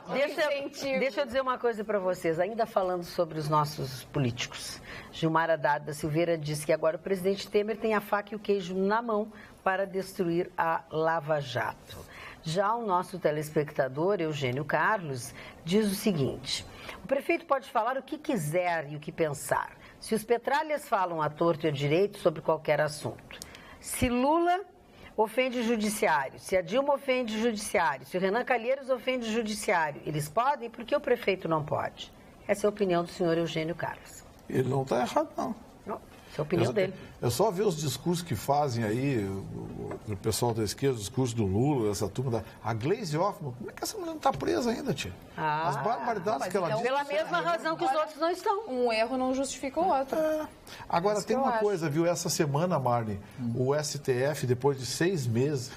Deixa eu dizer uma coisa para vocês, ainda falando sobre os nossos políticos. Gilmar Haddad da Silveira disse que agora o presidente Temer tem a faca e o queijo na mão para destruir a Lava Jato. Já o nosso telespectador, Eugênio Carlos, diz o seguinte: o prefeito pode falar o que quiser e o que pensar. Se os petralhas falam à torto e à direito sobre qualquer assunto. Se Lula ofende o judiciário, se a Dilma ofende o judiciário, se o Renan Calheiros ofende o judiciário, eles podem? Por que o prefeito não pode? Essa é a opinião do senhor Eugênio Carlos. Ele não está errado, não. Essa é a opinião dele. É só ver os discursos que fazem aí, o pessoal da esquerda, os discursos do Lula, essa turma a Gleisi Hoffmann, como é que essa mulher não está presa ainda, tia? As barbaridades que ela diz. Pela mesma razão que os outros não estão. Um erro não justifica o outro. Agora, tem uma coisa, viu? Essa semana, Marli, o STF, depois de 6 meses,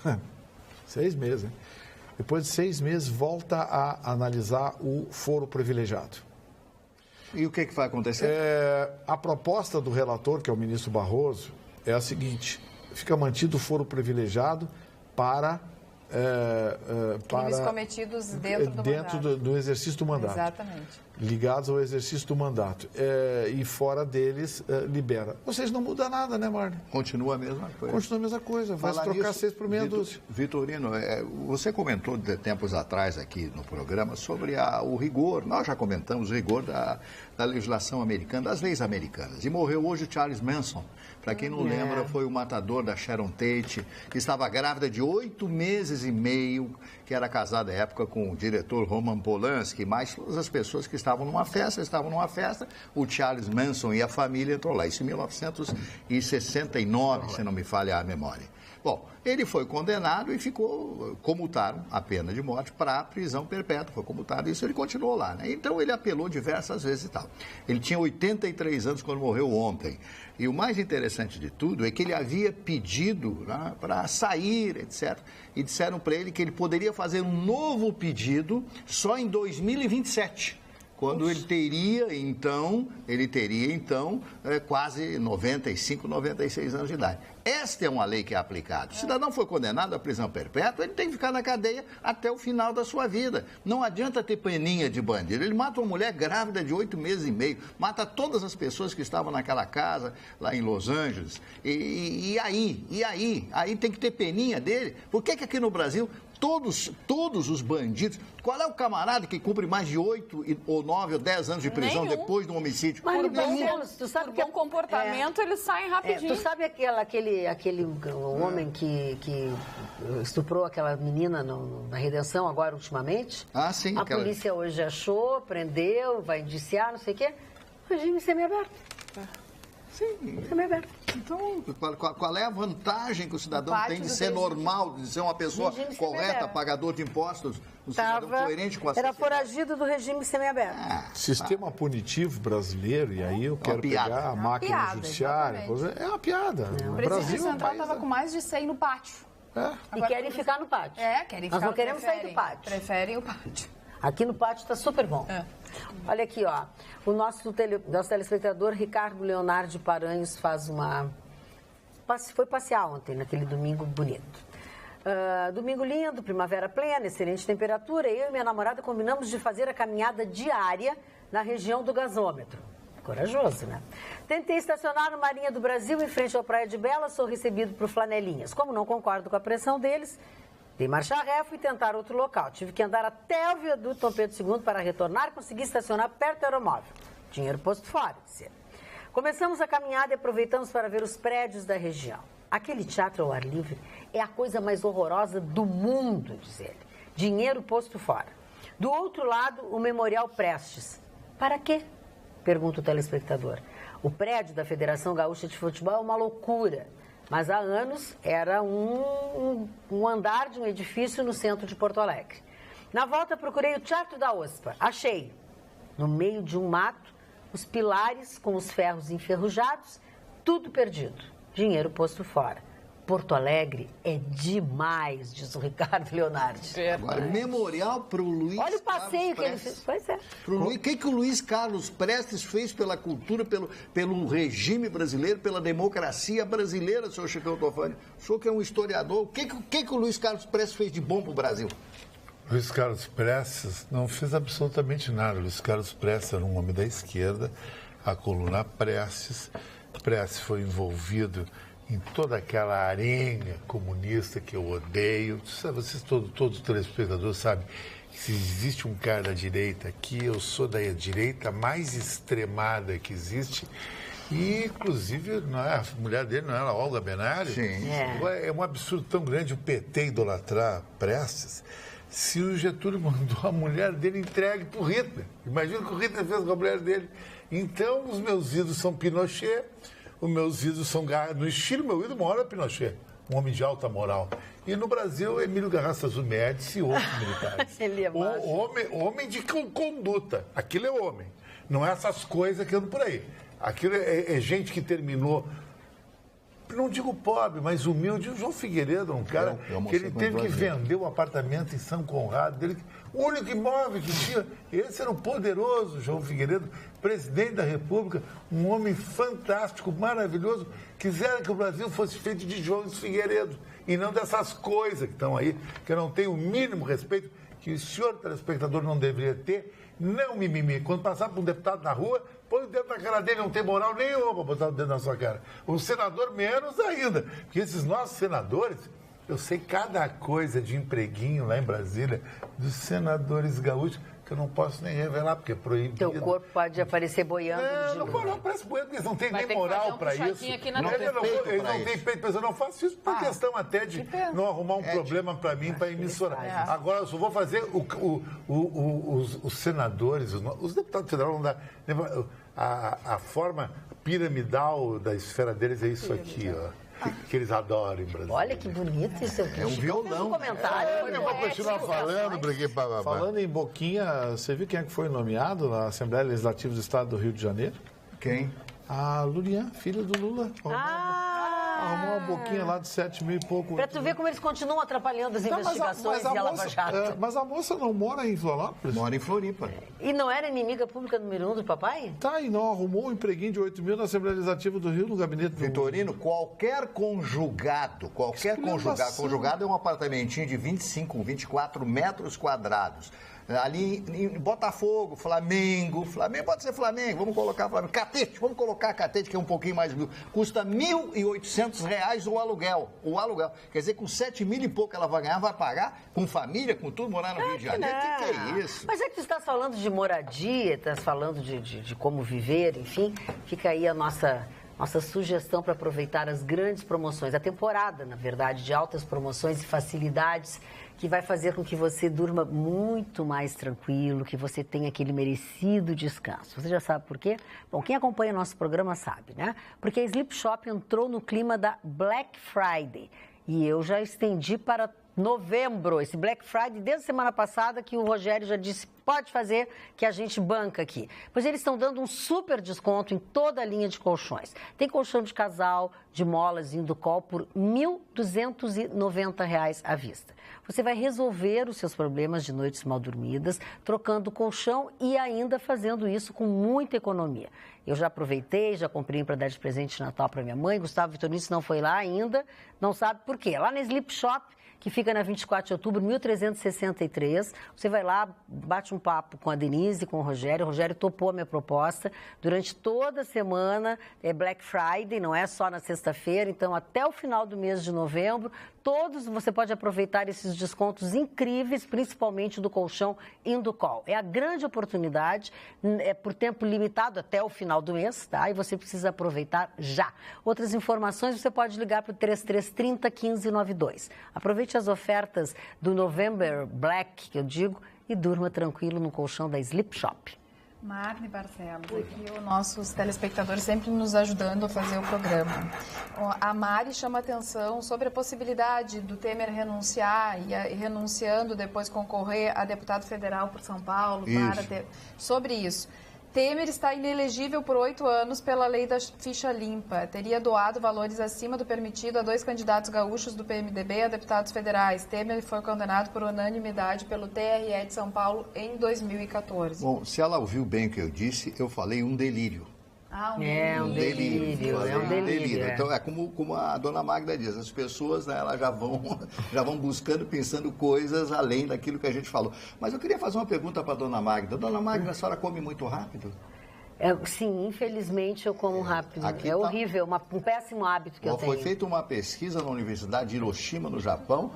6 meses, hein? Depois de 6 meses, volta a analisar o foro privilegiado. E o que vai acontecer? A proposta do relator, que é o ministro Barroso, é a seguinte: fica mantido o foro privilegiado para crimes cometidos dentro do exercício do mandato. Exatamente. Ligados ao exercício do mandato. E fora deles, libera. Ou seja, não muda nada, né, Marli? Continua a mesma coisa. Continua a mesma coisa. Vai se trocar 6 por meia dúzia. Vitorino, você comentou de tempos atrás aqui no programa sobre o rigor. Nós já comentamos o rigor da legislação americana, das leis americanas. E morreu hoje o Charles Manson. Para quem não lembra, foi o matador da Sharon Tate, que estava grávida de 8 meses e meio, que era casada à época com o diretor Roman Polanski, mais todas as pessoas que estavam numa festa, o Charles Manson e a família entrou lá. Isso em 1969, se não me falha a memória. Bom, ele foi condenado e comutaram a pena de morte para prisão perpétua. Foi comutado, isso ele continuou lá, né? Então ele apelou diversas vezes e tal. Ele tinha 83 anos quando morreu ontem. E o mais interessante de tudo é que ele havia pedido, né, para sair, etc. E disseram para ele que ele poderia fazer um novo pedido só em 2027. Quando ele teria, então, quase 95, 96 anos de idade. Esta é uma lei que é aplicada. O cidadão foi condenado à prisão perpétua, ele tem que ficar na cadeia até o final da sua vida. Não adianta ter peninha de bandido. Ele mata uma mulher grávida de 8 meses e meio, mata todas as pessoas que estavam naquela casa lá em Los Angeles. E aí tem que ter peninha dele. Por que aqui no Brasil todos os bandidos. Qual é o camarada que cumpre mais de 8, ou 9, ou 10 anos de prisão depois de um homicídio? Mas tu sabe que bom comportamento, eles saem rapidinho. Tu sabe aquele homem que estuprou aquela menina na Redenção, agora, ultimamente? Ah, sim. A polícia hoje achou, prendeu, vai indiciar, não sei o quê. Regime semiaberto. Sim. Semiaberto. Então, qual é a vantagem que o cidadão tem de ser normal, de ser uma pessoa correta, pagador de impostos, um cidadão coerente com a sociedade? Era foragido do regime semiaberto. Sistema punitivo brasileiro, e aí eu quero pegar a máquina judiciária. É uma piada. O Brasil Central estava com mais de 100 no pátio. E querem ficar no pátio. Querem ficar. Nós não queremos sair do pátio. Preferem o pátio. Aqui no pátio está super bom. Olha aqui, ó. O nosso telespectador Ricardo Leonardo Paranhos foi passear ontem, naquele domingo bonito. Domingo lindo, primavera plena, excelente temperatura. Eu e minha namorada combinamos de fazer a caminhada diária na região do gasômetro. Corajoso, né? Tentei estacionar no Marinha do Brasil, em frente à Praia de Bela, sou recebido por flanelinhas. Como não concordo com a pressão deles, dei marcha ré, fui tentar outro local. Tive que andar até o viaduto Dom Pedro II para retornar, consegui estacionar perto do aeromóvel. Dinheiro posto fora, disse ele. Começamos a caminhada e aproveitamos para ver os prédios da região. Aquele teatro ao ar livre é a coisa mais horrorosa do mundo, diz ele. Dinheiro posto fora. Do outro lado, o Memorial Prestes. Para quê? Pergunta o telespectador. O prédio da Federação Gaúcha de Futebol é uma loucura. Mas há anos era um andar de um edifício no centro de Porto Alegre. Na volta procurei o Teatro da OSPA. Achei, no meio de um mato, os pilares com os ferros enferrujados, tudo perdido. Dinheiro posto fora. Porto Alegre é demais, diz o Ricardo Leonardo. Agora, memorial para o Luiz Carlos. Olha o passeio que ele fez. Pois é. O que o Luiz Carlos Prestes fez pela cultura, pelo regime brasileiro, pela democracia brasileira, senhor Chicão Tofani? O senhor que é um historiador, o que o Luiz Carlos Prestes fez de bom para o Brasil? Luiz Carlos Prestes não fez absolutamente nada. Luiz Carlos Prestes era um homem da esquerda, a coluna Prestes. Prestes foi envolvido em toda aquela arenga comunista que eu odeio. Vocês, todos os telespectadores sabem que se existe um cara da direita aqui, eu sou da direita mais extremada que existe. E, inclusive, a mulher dele não era a Olga Benário? Sim. É um absurdo tão grande o PT idolatrar Prestes. Se o Getúlio mandou a mulher dele entregue para o Hitler. Imagina o que o Hitler fez com a mulher dele. Então, os meus ídolos são Pinochet. Os meus ídolos são, no estilo, meu ídolo maior é Pinochet, um homem de alta moral. E no Brasil, Emílio Garrastazu Médici e outros militares. Ele é homem de conduta. Aquilo é homem. Não é essas coisas que andam por aí. Aquilo é gente que terminou, não digo pobre, mas humilde. O João Figueiredo, um cara que ele teve que vender o apartamento em São Conrado dele. O único imóvel que tinha, esse era o poderoso João Figueiredo, presidente da República, um homem fantástico, maravilhoso. Quiseram que o Brasil fosse feito de João Figueiredo e não dessas coisas que estão aí, que eu não tenho o mínimo respeito, que o senhor telespectador não deveria ter, não mimimi. Quando passar por um deputado na rua, põe o dedo na cara dele, não tem moral nenhuma para botar o dedo na sua cara. O senador menos ainda, porque esses nossos senadores, eu sei cada coisa de empreguinho lá em Brasília, dos senadores gaúchos, que eu não posso nem revelar, porque é proibido. Teu corpo pode aparecer boiando. Não parece boiando, porque eles não têm nem moral para isso. Eles não têm peito, mas eu não faço isso por questão até de não arrumar um problema para mim, para a emissora. Agora, eu só vou fazer os senadores, os deputados federais, não dá. A forma piramidal da esfera deles é isso aqui, ó. Que eles adoram em Brasília. Olha que bonito isso. É um violão. Comentário. Eu vou continuar falando, porque... Falando em Boquinha, você viu quem é que foi nomeado na Assembleia Legislativa do Estado do Rio de Janeiro? Quem? A Lurian, filha do Lula. Arrumou uma boquinha lá de 7 mil e pouco. Pra tu ver como eles continuam atrapalhando as investigações e a Lava Jato. Mas a moça não mora em Florianópolis? Mora em Floripa. E não era inimiga pública número 1 do papai? Tá, e não arrumou um empreguinho de 8 mil na Assembleia Legislativa do Rio, no gabinete do... Vitorino, qualquer conjugado, conjugado é um apartamentinho de 25, 24 metros quadrados. Ali em Botafogo, Flamengo, pode ser Flamengo, vamos colocar Flamengo. Catete, vamos colocar Catete, que é um pouquinho mais mil. Custa R$ 1.800 o aluguel. Quer dizer, com 7 mil e pouco ela vai ganhar, vai pagar, com família, com tudo, morar no Rio de Janeiro. O que é isso? Mas é que tu estás falando de moradia, estás falando de como viver, enfim, fica aí a nossa sugestão para aproveitar as grandes promoções, a temporada, na verdade, de altas promoções e facilidades que vai fazer com que você durma muito mais tranquilo, que você tenha aquele merecido descanso. Você já sabe por quê? Bom, quem acompanha nosso programa sabe, né? Porque a Sleep Shop entrou no clima da Black Friday e eu já estendi para novembro, esse Black Friday, desde a semana passada, que o Rogério já disse, pode fazer, que a gente banca aqui. Pois eles estão dando um super desconto em toda a linha de colchões. Tem colchão de casal, de molas e Inducol por R$ 1.290 à vista. Você vai resolver os seus problemas de noites mal dormidas, trocando o colchão e ainda fazendo isso com muita economia. Eu já aproveitei, já comprei para dar de presente de Natal para minha mãe. Gustavo Vitorino não foi lá ainda, não sabe por quê. Lá na Sleep Shop, que fica na 24 de outubro, 1363. Você vai lá, bate um papo com a Denise, com o Rogério. O Rogério topou a minha proposta. Durante toda a semana é Black Friday, não é só na sexta-feira. Então, até o final do mês de novembro, você pode aproveitar esses descontos incríveis, principalmente do colchão Inducol. É a grande oportunidade, é por tempo limitado até o final do mês, tá? E você precisa aproveitar já. Outras informações você pode ligar para o 3330 1592. Aproveite as ofertas do November Black, que eu digo, e durma tranquilo no colchão da Sleep Shop. Marne Barcelos, aqui os nossos telespectadores sempre nos ajudando a fazer o programa. A Mari chama atenção sobre a possibilidade do Temer renunciar e renunciando depois concorrer a deputado federal por São Paulo. Sobre isso. Temer está inelegível por 8 anos pela lei da ficha limpa. Teria doado valores acima do permitido a 2 candidatos gaúchos do PMDB a deputados federais. Temer foi condenado por unanimidade pelo TRE de São Paulo em 2014. Bom, se ela ouviu bem o que eu disse, eu falei um delírio. Um delírio. Então, é como a dona Magda diz, as pessoas, né, elas já vão buscando, pensando coisas além daquilo que a gente falou. Mas eu queria fazer uma pergunta para a dona Magda. Dona Magda, a senhora come muito rápido? Sim, infelizmente eu como rápido. Horrível, um péssimo hábito que eu tenho. Foi feita uma pesquisa na Universidade de Hiroshima, no Japão,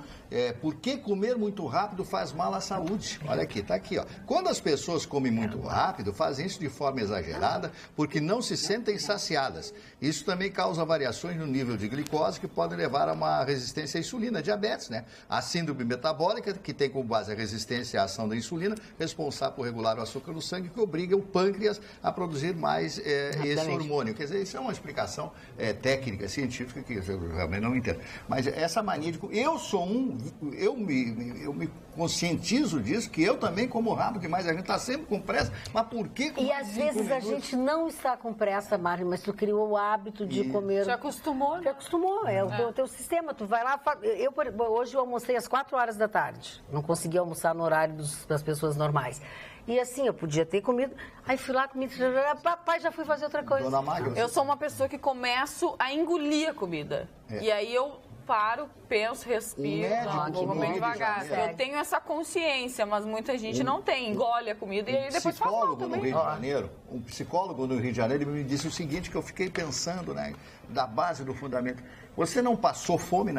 por que comer muito rápido faz mal à saúde. Olha aqui, está aqui, ó. Quando as pessoas comem muito rápido, fazem isso de forma exagerada porque não se sentem saciadas. Isso também causa variações no nível de glicose que podem levar a uma resistência à insulina, diabetes, né? A síndrome metabólica, que tem como base a resistência à ação da insulina, responsável por regular o açúcar no sangue, que obriga o pâncreas a produzir mais esse hormônio. Quer dizer, isso é uma explicação técnica, científica, que eu realmente não entendo. Mas essa mania de... Eu me conscientizo disso, que eu também como rápido demais. A gente está sempre com pressa, mas por que... E às vezes a gente não está com pressa, Mari, mas tu criou o hábito de comer... Já acostumou, né? Já acostumou, o teu sistema. Tu vai lá... Hoje eu almocei às 4 horas da tarde. Não consegui almoçar no horário das pessoas normais. E assim, eu podia ter comido, aí fui lá, comi, papai, já fui fazer outra coisa. Dona Magda, eu sou uma pessoa que começo a engolir a comida. E aí eu paro, penso, respiro, vou comer devagar. Eu tenho essa consciência, mas muita gente não tem. Engole a comida e aí depois faz mal também. Um psicólogo no Rio de Janeiro me disse o seguinte, que eu fiquei pensando, né, da base do fundamento. Você não passou fome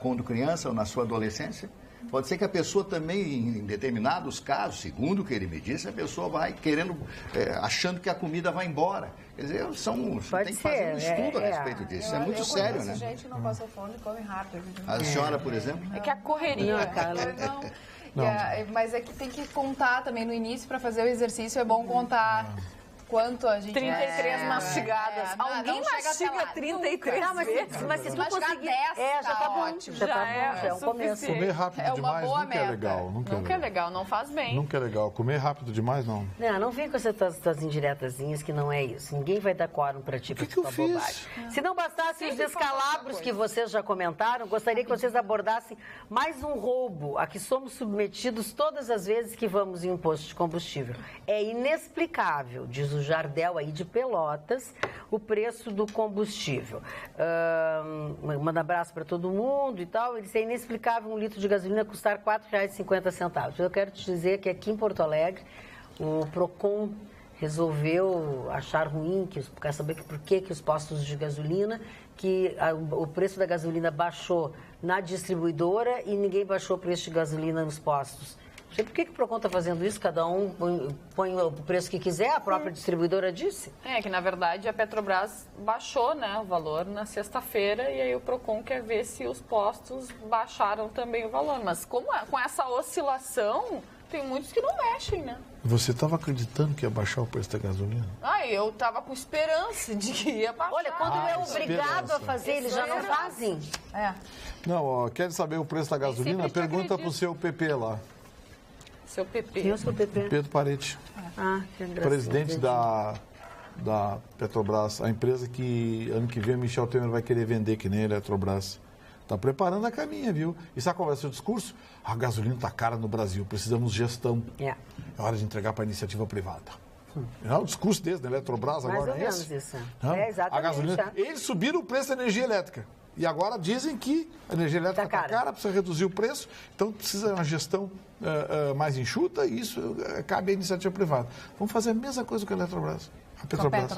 quando criança ou na sua adolescência? Pode ser que a pessoa também, em determinados casos, segundo o que ele me disse, a pessoa vai querendo, achando que a comida vai embora. Quer dizer, tem que fazer um estudo a respeito disso. É muito sério, né? A gente não passa fome e come rápido. A senhora, por exemplo? É que a correria... Mas é que tem que contar também no início, para fazer o exercício, é bom contar... Quanto a gente... 33 mastigadas. Alguém mastiga 33 vezes? Mas se tu conseguir... 10, já tá bom. ótimo. Já é um começo. Comer rápido demais nunca é legal. Nunca é legal, não faz bem. Nunca é legal. Comer rápido demais, não. Não vem com essas tuas indiretazinhas que não é isso. Ninguém vai dar quórum pra ti pra tua bobagem. Se não bastassem os descalabros que vocês já comentaram, gostaria que vocês abordassem mais um roubo a que somos submetidos todas as vezes que vamos em um posto de combustível. É inexplicável, diz o Jardel, aí de Pelotas, o preço do combustível. Manda abraço para todo mundo e tal. Ele disse, é inexplicável um litro de gasolina custar R$ 4,50. Eu quero te dizer que aqui em Porto Alegre, o PROCON resolveu achar ruim, quer saber por que os postos de gasolina, o preço da gasolina baixou na distribuidora e ninguém baixou o preço de gasolina nos postos. Não sei por que o PROCON está fazendo isso, cada um põe o preço que quiser, a própria distribuidora disse. É que, na verdade, a Petrobras baixou, né, o valor na sexta-feira e aí o PROCON quer ver se os postos baixaram também o valor. Mas com essa oscilação, tem muitos que não mexem, né? Você estava acreditando que ia baixar o preço da gasolina? Eu estava com esperança de que ia baixar. Olha, quando é obrigado a fazer, eles já não fazem. Não, quer saber o preço da gasolina? Pergunta para o seu PP lá. Seu PP. Quem é o seu PP? Pedro Parede. Que engraçado. Presidente da Petrobras, a empresa que ano que vem o Michel Temer vai querer vender, que nem a Eletrobras. Está preparando a caminha, viu? E sabe qual vai ser o discurso? A gasolina está cara no Brasil, precisamos de gestão. É hora de entregar para a iniciativa privada. É o discurso desse da Eletrobras agora, não é esse? Isso. Exatamente. A gasolina, eles subiram o preço da energia elétrica. E agora dizem que a energia elétrica está cara, precisa reduzir o preço, então precisa de uma gestão mais enxuta e isso cabe à iniciativa privada. Vamos fazer a mesma coisa com a Eletrobras. A Petrobras.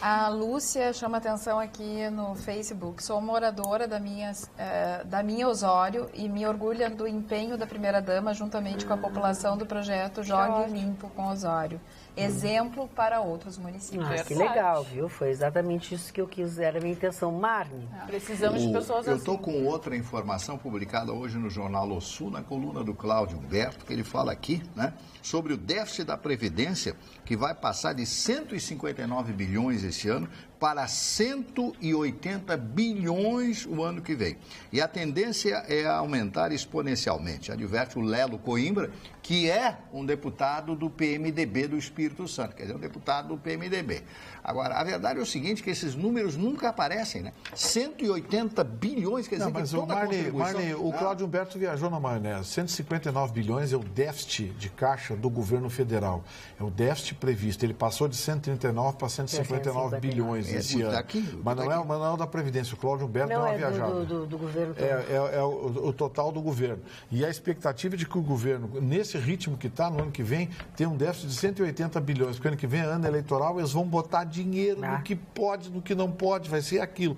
A Lúcia chama atenção aqui no Facebook. Sou moradora da minha Osório e me orgulha do empenho da primeira-dama juntamente com a população do projeto Jogue Limpo com Osório. Exemplo para outros municípios. Que legal, viu? Foi exatamente isso que eu quis, era a minha intenção. Marne. Precisamos de pessoas assim. Eu estou com outra informação publicada hoje no jornal O Sul, na coluna do Cláudio Humberto, que ele fala aqui, né, sobre o déficit da Previdência, que vai passar de 159 bilhões esse ano para 180 bilhões o ano que vem. E a tendência é aumentar exponencialmente, adverte o Lelo Coimbra, que é um deputado do PMDB do Espírito Santo, quer dizer, um deputado do PMDB. Agora, a verdade é o seguinte, que esses números nunca aparecem, né? 180 bilhões, quer dizer, não, mas que toda Marne, o Cláudio Humberto viajou na maionese. 159 bilhões é o déficit de caixa do governo federal. É o déficit previsto. Ele passou de 139 para 159 bilhões esse ano. Mas não é o da Previdência. O Cláudio Humberto não é viajado. Do governo. É o total do governo. E a expectativa de que o governo, nesse ritmo que está, no ano que vem, tem um déficit de 180 bilhões. Porque ano que vem é ano eleitoral, eles vão botar dinheiro no que pode, no que não pode, vai ser aquilo.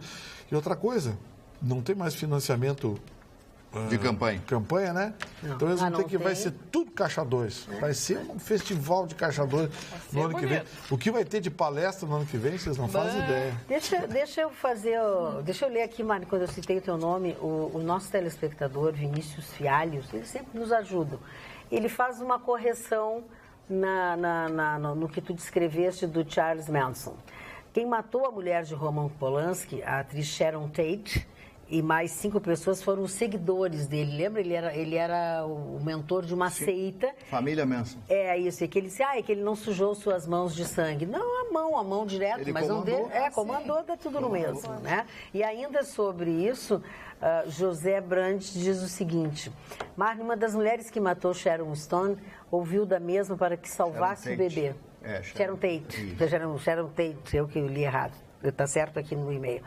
E outra coisa, não tem mais financiamento de campanha, né? Não. Então eles vão ter que vai ser tudo Caixa 2. Vai ser um festival de Caixa 2 no ano que vem. O que vai ter de palestra no ano que vem, vocês não fazem ideia. Deixa eu ler aqui, Mari, quando eu citei o teu nome, o nosso telespectador, Vinícius Fialhos, ele sempre nos ajuda. Ele faz uma correção no que tu descreveste do Charles Manson. Quem matou a mulher de Roman Polanski, a atriz Sharon Tate, e mais 5 pessoas foram os seguidores dele. Lembra? Ele era o mentor de uma seita. Família Manson. É isso. E que ele disse, que ele não sujou suas mãos de sangue. Não, a mão direto. Ele mas comandou. Comandou, dá tudo no mesmo. Né? E ainda sobre isso, José Brandt diz o seguinte. Marne, uma das mulheres que matou Sharon Stone, ouviu da mesma para que salvasse o bebê. Sharon Tate. Sharon Tate, eu que li errado. Está certo aqui no e-mail.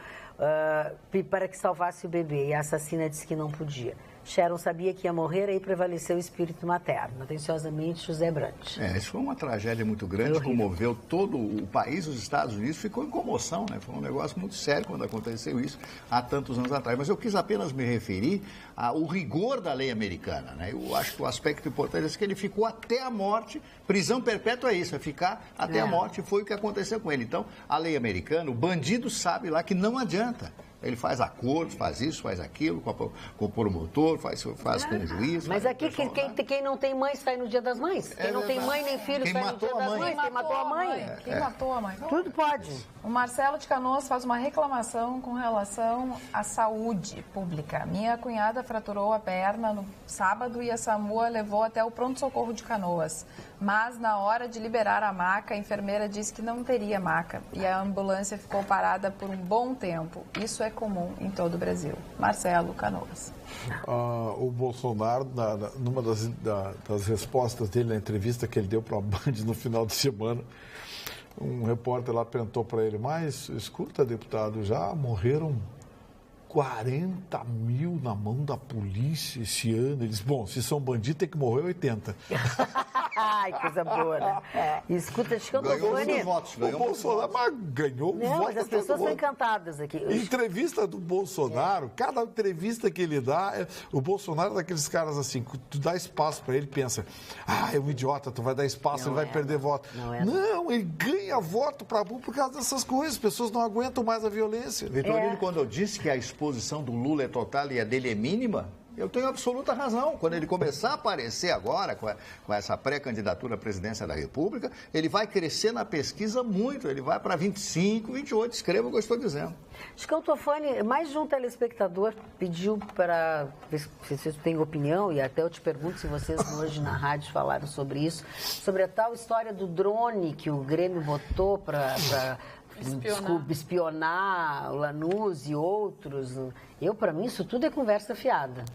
Para que salvasse o bebê. E a assassina disse que não podia. Sharon sabia que ia morrer e prevaleceu o espírito materno. Atenciosamente, José Brandt. Isso foi uma tragédia muito grande, comoveu todo o país, os Estados Unidos, ficou em comoção, né? Foi um negócio muito sério quando aconteceu isso há tantos anos atrás. Mas eu quis apenas me referir ao rigor da lei americana, né? Eu acho que o aspecto importante é que ele ficou até a morte. Prisão perpétua é isso, é ficar até a morte, foi o que aconteceu com ele. Então, a lei americana, o bandido sabe lá que não adianta. Ele faz acordo, faz isso, faz aquilo, com o promotor, faz com o juiz. Mas aqui, quem não tem mãe sai no Dia das Mães. Quem não tem mãe nem filho sai no Dia das Mães. Quem matou a mãe. Quem matou a mãe. Tudo pode. O Marcelo de Canoas faz uma reclamação com relação à saúde pública. Minha cunhada fraturou a perna no sábado e a SAMU a levou até o pronto-socorro de Canoas. Mas, na hora de liberar a maca, a enfermeira disse que não teria maca. E a ambulância ficou parada por um bom tempo. Isso é comum em todo o Brasil. Marcelo, Canoas. O Bolsonaro, numa das respostas dele na entrevista que ele deu para a Band no final de semana, um repórter lá perguntou para ele, mas escuta, deputado, já morreram 40 mil na mão da polícia esse ano. Ele disse, bom, se são bandidos tem que morrer 80. Ai, coisa boa, né? Escuta, acho que eu tô O Bolsonaro ganhou votos. Não, mas as pessoas estão encantadas aqui. Entrevista do Bolsonaro, cada entrevista que ele dá, o Bolsonaro é daqueles caras assim, tu dá espaço para ele, pensa, é um idiota, tu vai dar espaço, ele vai perder voto. Não, ele ganha voto por causa dessas coisas, as pessoas não aguentam mais a violência. Vitorino, quando eu disse que a exposição do Lula é total e a dele é mínima, eu tenho absoluta razão. Quando ele começar a aparecer agora com essa pré-candidatura à presidência da República, ele vai crescer na pesquisa muito. Ele vai para 25, 28. Escreva o que eu estou dizendo. Acho que o Tofani, mais de um telespectador pediu para ver se vocês têm opinião, e até eu te pergunto se vocês hoje na rádio falaram sobre isso, sobre a tal história do drone que o Grêmio botou para espionar o Lanús e outros. Para mim, isso tudo é conversa fiada.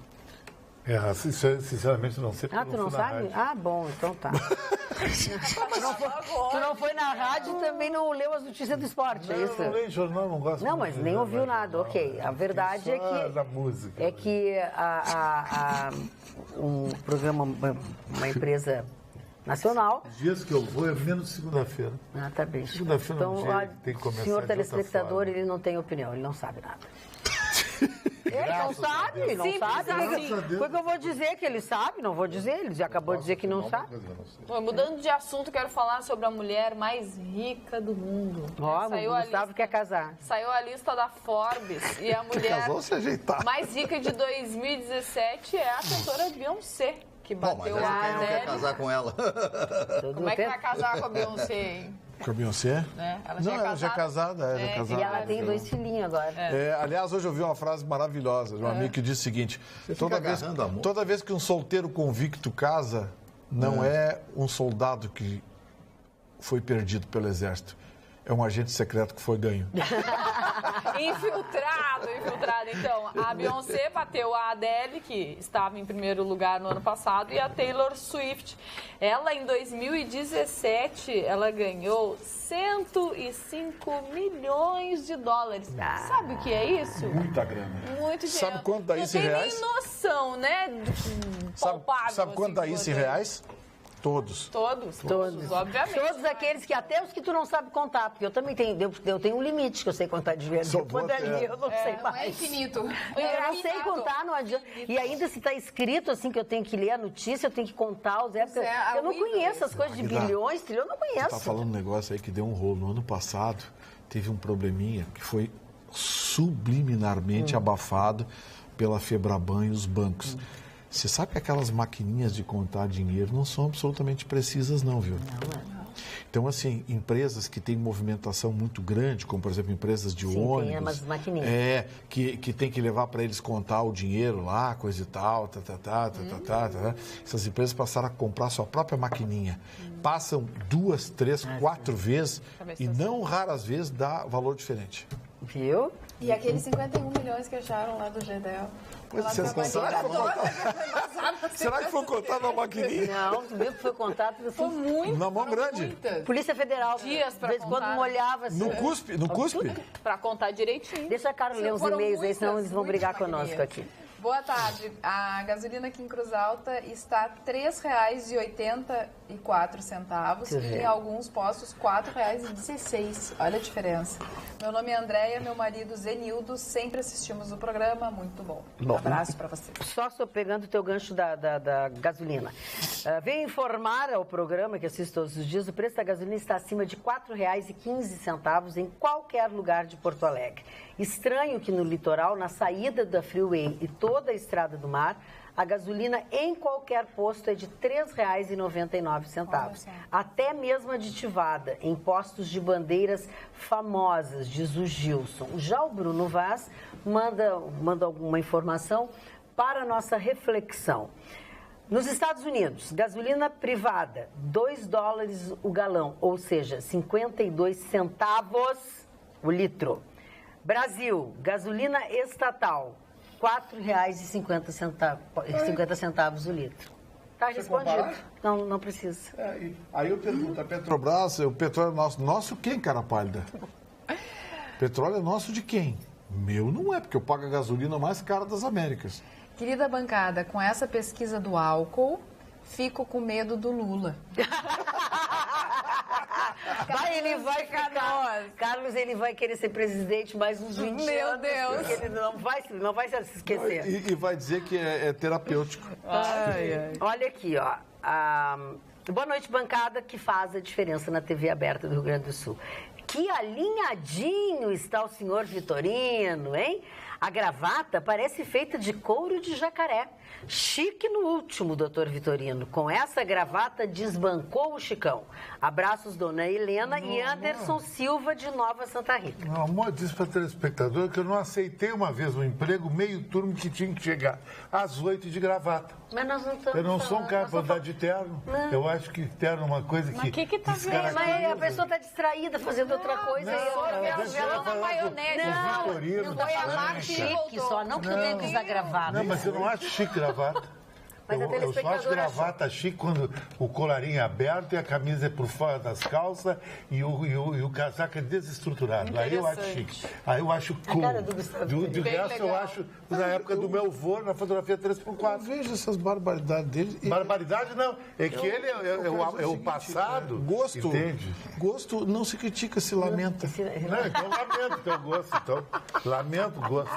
Sinceramente, não sei. Tu não sabe? Bom, então tá. Tu não foi na rádio e também não leu as notícias do esporte, é isso? Não leio jornal, não gosto. Não, mas nem ouviu nada, ok. A verdade é que... da música. É que um programa, uma empresa nacional... Os dias que eu vou é menos segunda-feira. Tá bem. Segunda-feira então, tem que começar. O senhor telespectador, ele não tem opinião, ele não sabe nada. Ele não sabe, não sabe. Foi que eu vou dizer que ele sabe, não vou dizer, ele já acabou de dizer que não sabe. Mudando de assunto, quero falar sobre a mulher mais rica do mundo. O Gustavo quer casar. Saiu a lista da Forbes e a mulher mais rica de 2017 é a cantora Beyoncé, que bateu mas a quem não quer casar com ela? Como é que vai casar com a Beyoncé, hein? Com a Beyoncé? Ela já é casada. E ela tem 2 filhinhos agora. Aliás, hoje eu vi uma frase maravilhosa de um amigo que disse o seguinte, toda vez que um solteiro convicto casa, não é um soldado que foi perdido pelo exército. É um agente secreto que foi ganho. Infiltrado. Então, a Beyoncé bateu a Adele, que estava em primeiro lugar no ano passado, e a Taylor Swift. Ela, em 2017, ela ganhou 105 milhões de dólares. Sabe o que é isso? Muita grana. Muito dinheiro. Sabe quanto dá isso em reais? Não tem nem noção, né? Sabe quanto dá isso em reais? Todos, obviamente. Todos aqueles que, até os que tu não sabe contar, porque eu também tenho, eu tenho um limite que eu sei contar de vez. Depois dali eu não sei mais. Não é infinito. Eu não sei contar, não adianta. E ainda se está escrito assim que eu tenho que ler a notícia, eu tenho que contar os épocas. Eu não conheço as coisas de bilhões, trilhões, eu não conheço. Tá falando um negócio aí que deu um rolo. No ano passado, teve um probleminha que foi subliminarmente abafado pela Febraban e os bancos. Você sabe que aquelas maquininhas de contar dinheiro não são absolutamente precisas, não, viu? Não. Então, assim, empresas que têm movimentação muito grande, como, por exemplo, empresas de ônibus... Tem umas maquininhas. Que tem que levar para eles contar o dinheiro lá, coisa e tal, Essas empresas passaram a comprar sua própria maquininha. Passam 2, 3, 4 vezes e não raras vezes dá valor diferente. Viu? E aqueles 51 milhões que acharam lá do GDL? Será que foi contado na maquininha? Não, tu viu que foi contado foi muito. Na mão grande? Muitas. Polícia Federal. Dias pra de vez em quando molhava assim. No cuspe? Pra contar direitinho. Deixa a Carol ler os e-mails aí, senão eles vão brigar conosco aqui. Boa tarde. A gasolina aqui em Cruz Alta está R$ 3,84 e em alguns postos R$ 4,16. Olha a diferença. Meu nome é Andréia, meu marido Zenildo, sempre assistimos o programa, muito bom. Um abraço para vocês. Só pegando o teu gancho da gasolina. Venho informar ao programa, que assisto todos os dias, o preço da gasolina está acima de R$ 4,15 em qualquer lugar de Porto Alegre. Estranho que no litoral, na saída da Freeway e toda a estrada do mar, a gasolina em qualquer posto é de R$ 3,99. Até mesmo aditivada, em postos de bandeiras famosas, diz o Gilson. Já o Bruno Vaz manda alguma informação para a nossa reflexão. Nos Estados Unidos, gasolina privada, $2 o galão, ou seja, 52 centavos o litro. Brasil, gasolina estatal, R$ 4,50 o litro. Tá respondido. Não precisa. Aí eu pergunto, a Petrobras, o petróleo é nosso. Nosso quem, cara pálida? Petróleo é nosso de quem? Meu não é, porque eu pago a gasolina mais cara das Américas. Querida bancada, com essa pesquisa do álcool, fico com medo do Lula. Ele vai ficar. Carlos, ele vai querer ser presidente mais uns 20 anos. Meu Deus! Porque ele não vai se esquecer. E vai dizer que é terapêutico. Olha aqui, ó. Boa noite, bancada, que faz a diferença na TV aberta do Rio Grande do Sul. Que alinhadinho está o senhor Vitorino, hein? A gravata parece feita de couro de jacaré. Chique no último, doutor Vitorino. Com essa gravata desbancou o Chicão. Abraços, dona Helena e Anderson Silva, de Nova Santa Rita. Meu amor, disse para telespectador que eu não aceitei uma vez um emprego meio turno que tinha que chegar às 8 de gravata. Mas nós não estamos Eu não sou um cara para andar de terno. Não. Eu acho que terno é uma coisa que... Mas o que tá vendo? Mas a pessoa está distraída fazendo outra coisa. Viajando na maionese. Vitorino, Foi a marca e Chique, voltou. só não que eu tenho que usar gravata. Não, mas eu não acho chique gravata. Mas a Eu só acho telespectadora gravata chique quando o colarinho é aberto e a camisa é por fora das calças e o casaco é desestruturado. Aí eu acho chique. Aí eu acho cool. cara do Gustavo De resto, eu legal. acho, na época do meu avô, na fotografia Eu 3x4. vejo essas barbaridades dele. Barbaridade não, é que ele é o passado. Gosto. Entende? Gosto não se critica, se lamenta. Não, então lamento teu gosto, então. Lamento o gosto.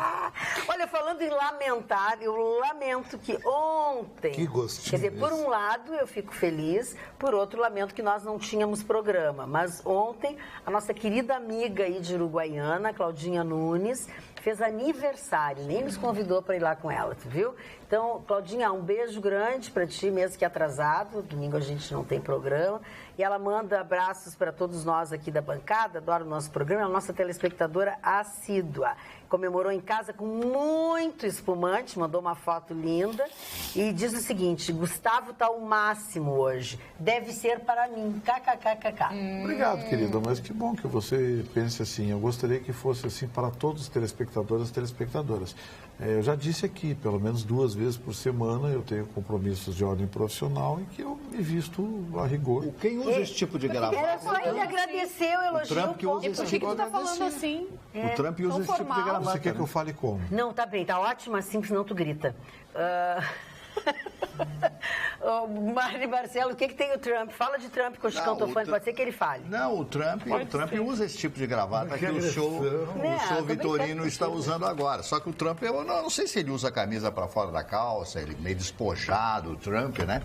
Olha, falando em lamentar, eu lamento que ontem... Que gostinho Quer dizer, por um lado eu fico feliz, por outro lamento que nós não tínhamos programa. Mas ontem, a nossa querida amiga aí de Uruguaiana, Claudinha Nunes, fez aniversário, nem nos convidou para ir lá com ela, tu viu? Então, Claudinha, um beijo grande para ti, mesmo que atrasado. Domingo a gente não tem programa. E ela manda abraços para todos nós aqui da bancada, adora o nosso programa, é a nossa telespectadora assídua. Comemorou em casa com muito espumante, mandou uma foto linda e diz o seguinte: Gustavo tá o máximo hoje, deve ser para mim, kkkk. Obrigado, querida, mas que bom que você pense assim. Eu gostaria que fosse assim para todos os telespectadores e telespectadoras. Eu já disse aqui, pelo menos 2 vezes por semana eu tenho compromissos de ordem profissional em que eu me visto a rigor. Quem usa esse tipo de gravata? Era só ele agradeceu, elogiou. Trump que usa E esse por que tipo tu tá falando assim? O Trump usa esse tipo de formal. gravata. Você quer que eu né? fale como? Não, tá bem, tá ótimo assim, senão tu grita. Mari Marcelo, o que tem o Trump? Fala de Trump com o Chicão Tofani, pode ser que ele fale. Não, o Trump usa esse tipo de gravata que o show Vitorino está usando agora. Só que o Trump, eu não sei se ele usa a camisa para fora da calça, ele meio despojado, o Trump, né?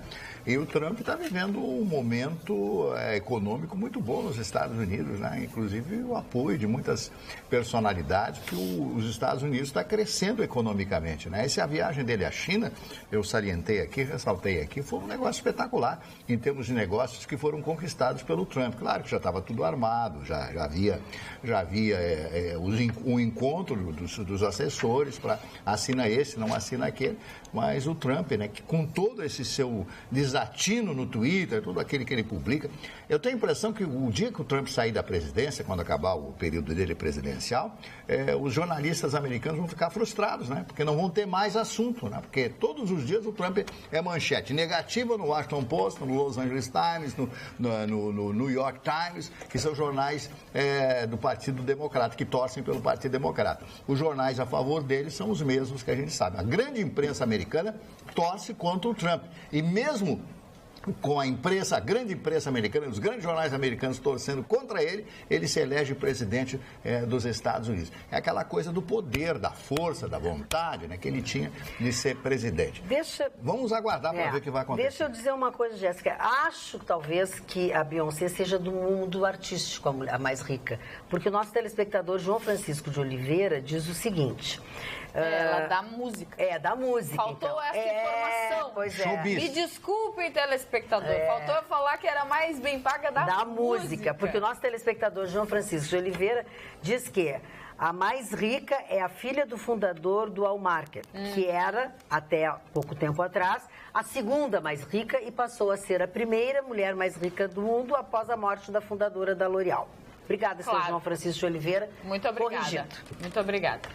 E o Trump está vivendo um momento econômico muito bom nos Estados Unidos, né? Inclusive o apoio de muitas personalidades, que os Estados Unidos está crescendo economicamente, né? Essa viagem dele à China, eu salientei aqui, ressaltei aqui, foi um negócio espetacular em termos de negócios que foram conquistados pelo Trump. Claro que já estava tudo armado, já havia o encontro dos assessores para assina esse, não assina aquele, mas o Trump, né, que com todo esse seu desatino no Twitter, tudo aquele que ele publica, eu tenho a impressão que o dia que o Trump sair da presidência, quando acabar o período dele presidencial, os jornalistas americanos vão ficar frustrados, né? Porque não vão ter mais assunto, né? Porque todos os dias o Trump é manchete negativa no Washington Post, no Los Angeles Times, no New York Times, que são jornais do Partido Democrata, que torcem pelo Partido Democrata. Os jornais a favor dele são os mesmos que a gente sabe. A grande imprensa americana torce contra o Trump. E mesmo com a grande imprensa americana, os grandes jornais americanos torcendo contra ele, ele se elege presidente dos Estados Unidos. É aquela coisa do poder, da força, da vontade, né, que ele tinha de ser presidente. Vamos aguardar para ver o que vai acontecer. Deixa eu dizer uma coisa, Jéssica. Acho, talvez, que a Beyoncé seja do mundo artístico a mais rica. Porque o nosso telespectador João Francisco de Oliveira diz o seguinte... Ela dá música. Da música. Faltou então. essa informação. Pois é. Showbiz. Me desculpem, telespectador. Faltou eu falar que era mais bem paga da música. Porque o nosso telespectador João Francisco de Oliveira diz que a mais rica é a filha do fundador do Allmarket, que era, até pouco tempo atrás, a segunda mais rica e passou a ser a primeira mulher mais rica do mundo após a morte da fundadora da L'Oréal. Obrigada, senhor João Francisco de Oliveira. Muito obrigada. Corrigido. Muito obrigada.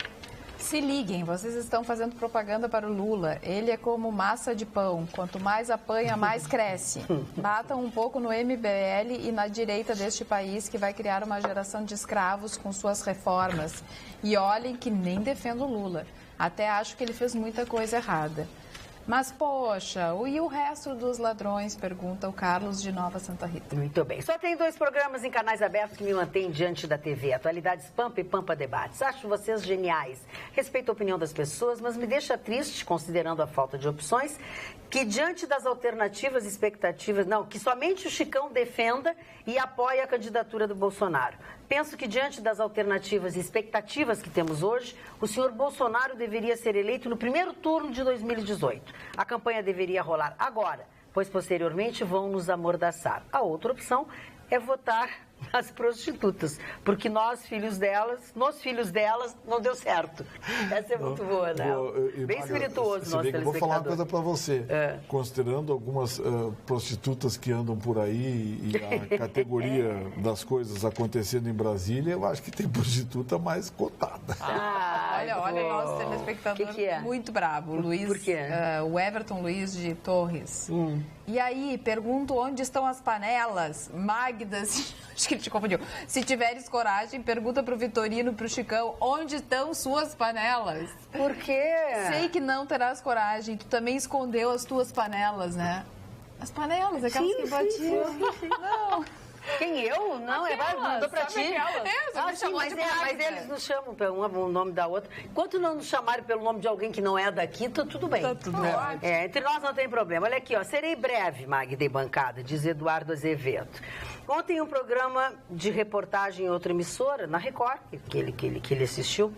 Se liguem, vocês estão fazendo propaganda para o Lula. Ele é como massa de pão. Quanto mais apanha, mais cresce. Batam um pouco no MBL e na direita deste país, que vai criar uma geração de escravos com suas reformas. E olhem que nem defendo o Lula. Até acho que ele fez muita coisa errada. Mas, poxa, e o resto dos ladrões? Pergunta o Carlos de Nova Santa Rita. Muito bem. Só tem 2 programas em canais abertos que me mantêm diante da TV. Atualidades Pampa e Pampa Debates. Acho vocês geniais. Respeito a opinião das pessoas, mas me deixa triste, considerando a falta de opções, que diante das alternativas e expectativas... Não, que somente o Chicão defenda e apoie a candidatura do Bolsonaro. Penso que diante das alternativas e expectativas que temos hoje, o senhor Bolsonaro deveria ser eleito no primeiro turno de 2018. A campanha deveria rolar agora, pois posteriormente vão nos amordaçar. A outra opção é votar nas prostitutas, porque nos filhos delas, não deu certo. Essa é muito boa, né? Bem espirituoso nosso telespectador. Vou falar uma coisa para você. Considerando algumas prostitutas que andam por aí e a categoria das coisas acontecendo em Brasília, eu acho que tem prostituta mais cotada. Olha o nosso telespectador que é? Muito bravo. O Luiz, por quê? O Everton Luiz de Torres. E aí, pergunto onde estão as panelas? Magda, acho que ele te confundiu. Se tiveres coragem, pergunta pro Vitorino, pro Chicão, onde estão suas panelas? Por quê? Sei que não terás coragem. Tu também escondeu as tuas panelas, né? As panelas, aquelas que batiam. Sim. Não. Quem, eu? Não, mandou pra ti. Mas eles nos chamam pelo nome da outra. Enquanto não nos chamarem pelo nome de alguém que não é daqui, tá tudo bem. Tá tudo ótimo. Entre nós não tem problema. Olha aqui, ó, serei breve, Magda e bancada, diz Eduardo Azevedo. Ontem um programa de reportagem em outra emissora, na Record, que ele assistiu,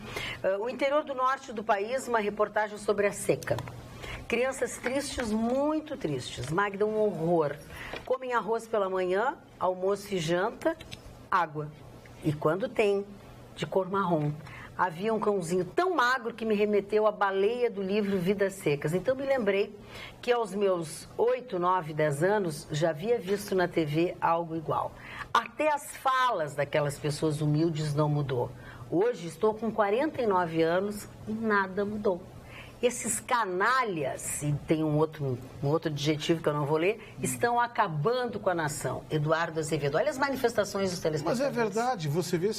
o interior do norte do país, uma reportagem sobre a seca. Crianças tristes, muito tristes. Magda, um horror. Comem arroz pela manhã, almoço e janta, água. E quando tem, de cor marrom. Havia um cãozinho tão magro que me remeteu à baleia do livro Vidas Secas. Então me lembrei que aos meus 8, 9, 10 anos já havia visto na TV algo igual. Até as falas daquelas pessoas humildes não mudou. Hoje estou com 49 anos e nada mudou. Esses canalhas, e tem um outro adjetivo que eu não vou ler, estão acabando com a nação. Eduardo Azevedo, olha as manifestações dos telespectadores. Mas é verdade, você vê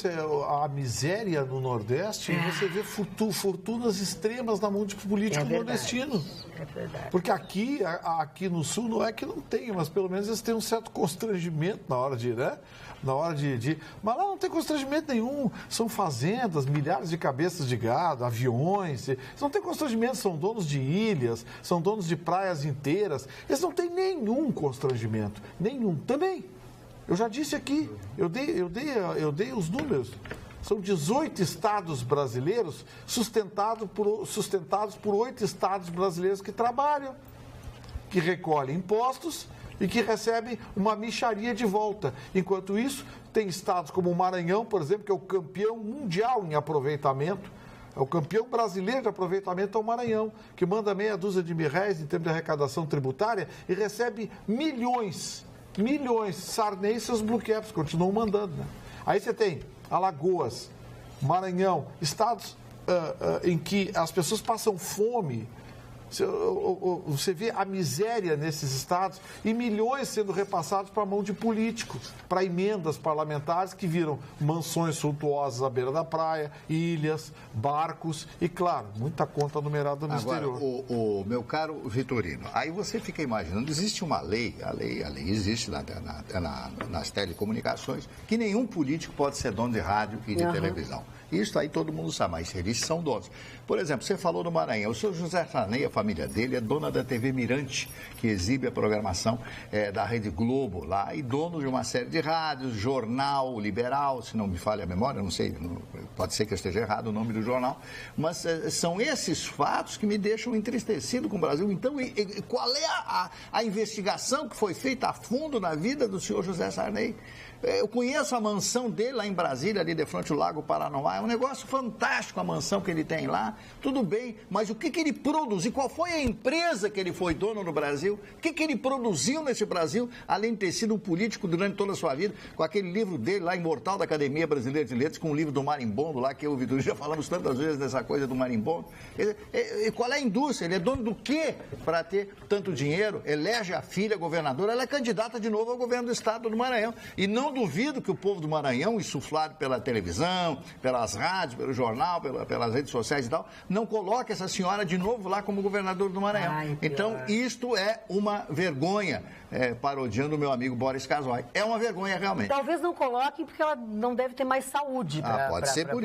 a miséria no Nordeste, você vê fortunas extremas na mão de político nordestino. É verdade. Porque aqui no Sul não é que não tem, mas pelo menos eles têm um certo constrangimento na hora de, né? Mas lá não tem constrangimento nenhum. São fazendas, milhares de cabeças de gado, aviões. Não tem constrangimento, são donos de ilhas, são donos de praias inteiras. Eles não têm nenhum constrangimento. Nenhum. Também. Eu já disse aqui, eu dei os números. São 18 estados brasileiros sustentados por 8 estados brasileiros que trabalham, que recolhem impostos e que recebem uma mixaria de volta. Enquanto isso, tem estados como o Maranhão, por exemplo, que é o campeão mundial em aproveitamento. É o campeão brasileiro de aproveitamento é o Maranhão, que manda meia dúzia de mil-réis em termos de arrecadação tributária e recebe milhões. Sarney e seus blue caps continuam mandando, né? Aí você tem Alagoas, Maranhão, estados em que as pessoas passam fome. Você vê a miséria nesses estados e milhões sendo repassados para a mão de políticos, para emendas parlamentares que viram mansões suntuosas à beira da praia, ilhas, barcos e, claro, muita conta numerada no exterior. Agora, o meu caro Vitorino, aí você fica imaginando, existe uma lei, a lei existe nas telecomunicações, que nenhum político pode ser dono de rádio e de televisão. Isso aí todo mundo sabe, mas eles são donos. Por exemplo, você falou do Maranhão. O senhor José Sarney, a família dele, é dona da TV Mirante, que exibe a programação da Rede Globo lá, e dono de uma série de rádios, jornal liberal, se não me falha a memória, não sei, pode ser que eu esteja errado o nome do jornal, mas são esses fatos que me deixam entristecido com o Brasil. Então, qual é a investigação que foi feita a fundo na vida do senhor José Sarney? Eu conheço a mansão dele lá em Brasília, ali de frente ao Lago Paranoá, é um negócio fantástico a mansão que ele tem lá, tudo bem, mas o que ele produziu? Qual foi a empresa que ele foi dono no Brasil? O que ele produziu nesse Brasil, além de ter sido um político durante toda a sua vida, com aquele livro dele lá, imortal da Academia Brasileira de Letras, com o livro do Marimbondo lá, que eu e o Vitor já falamos tantas vezes dessa coisa do Marimbondo. Qual é a indústria? Ele é dono do quê para ter tanto dinheiro? Elege a filha governadora, ela é candidata de novo ao governo do estado do Maranhão. E não duvido que o povo do Maranhão, insuflado pela televisão, pelas rádios, pelo jornal, pelas redes sociais e tal, não coloque essa senhora de novo lá como governador do Maranhão. Então, isto é uma vergonha, parodiando o meu amigo Boris Casoy. É uma vergonha, realmente. Talvez não coloquem porque ela não deve ter mais saúde para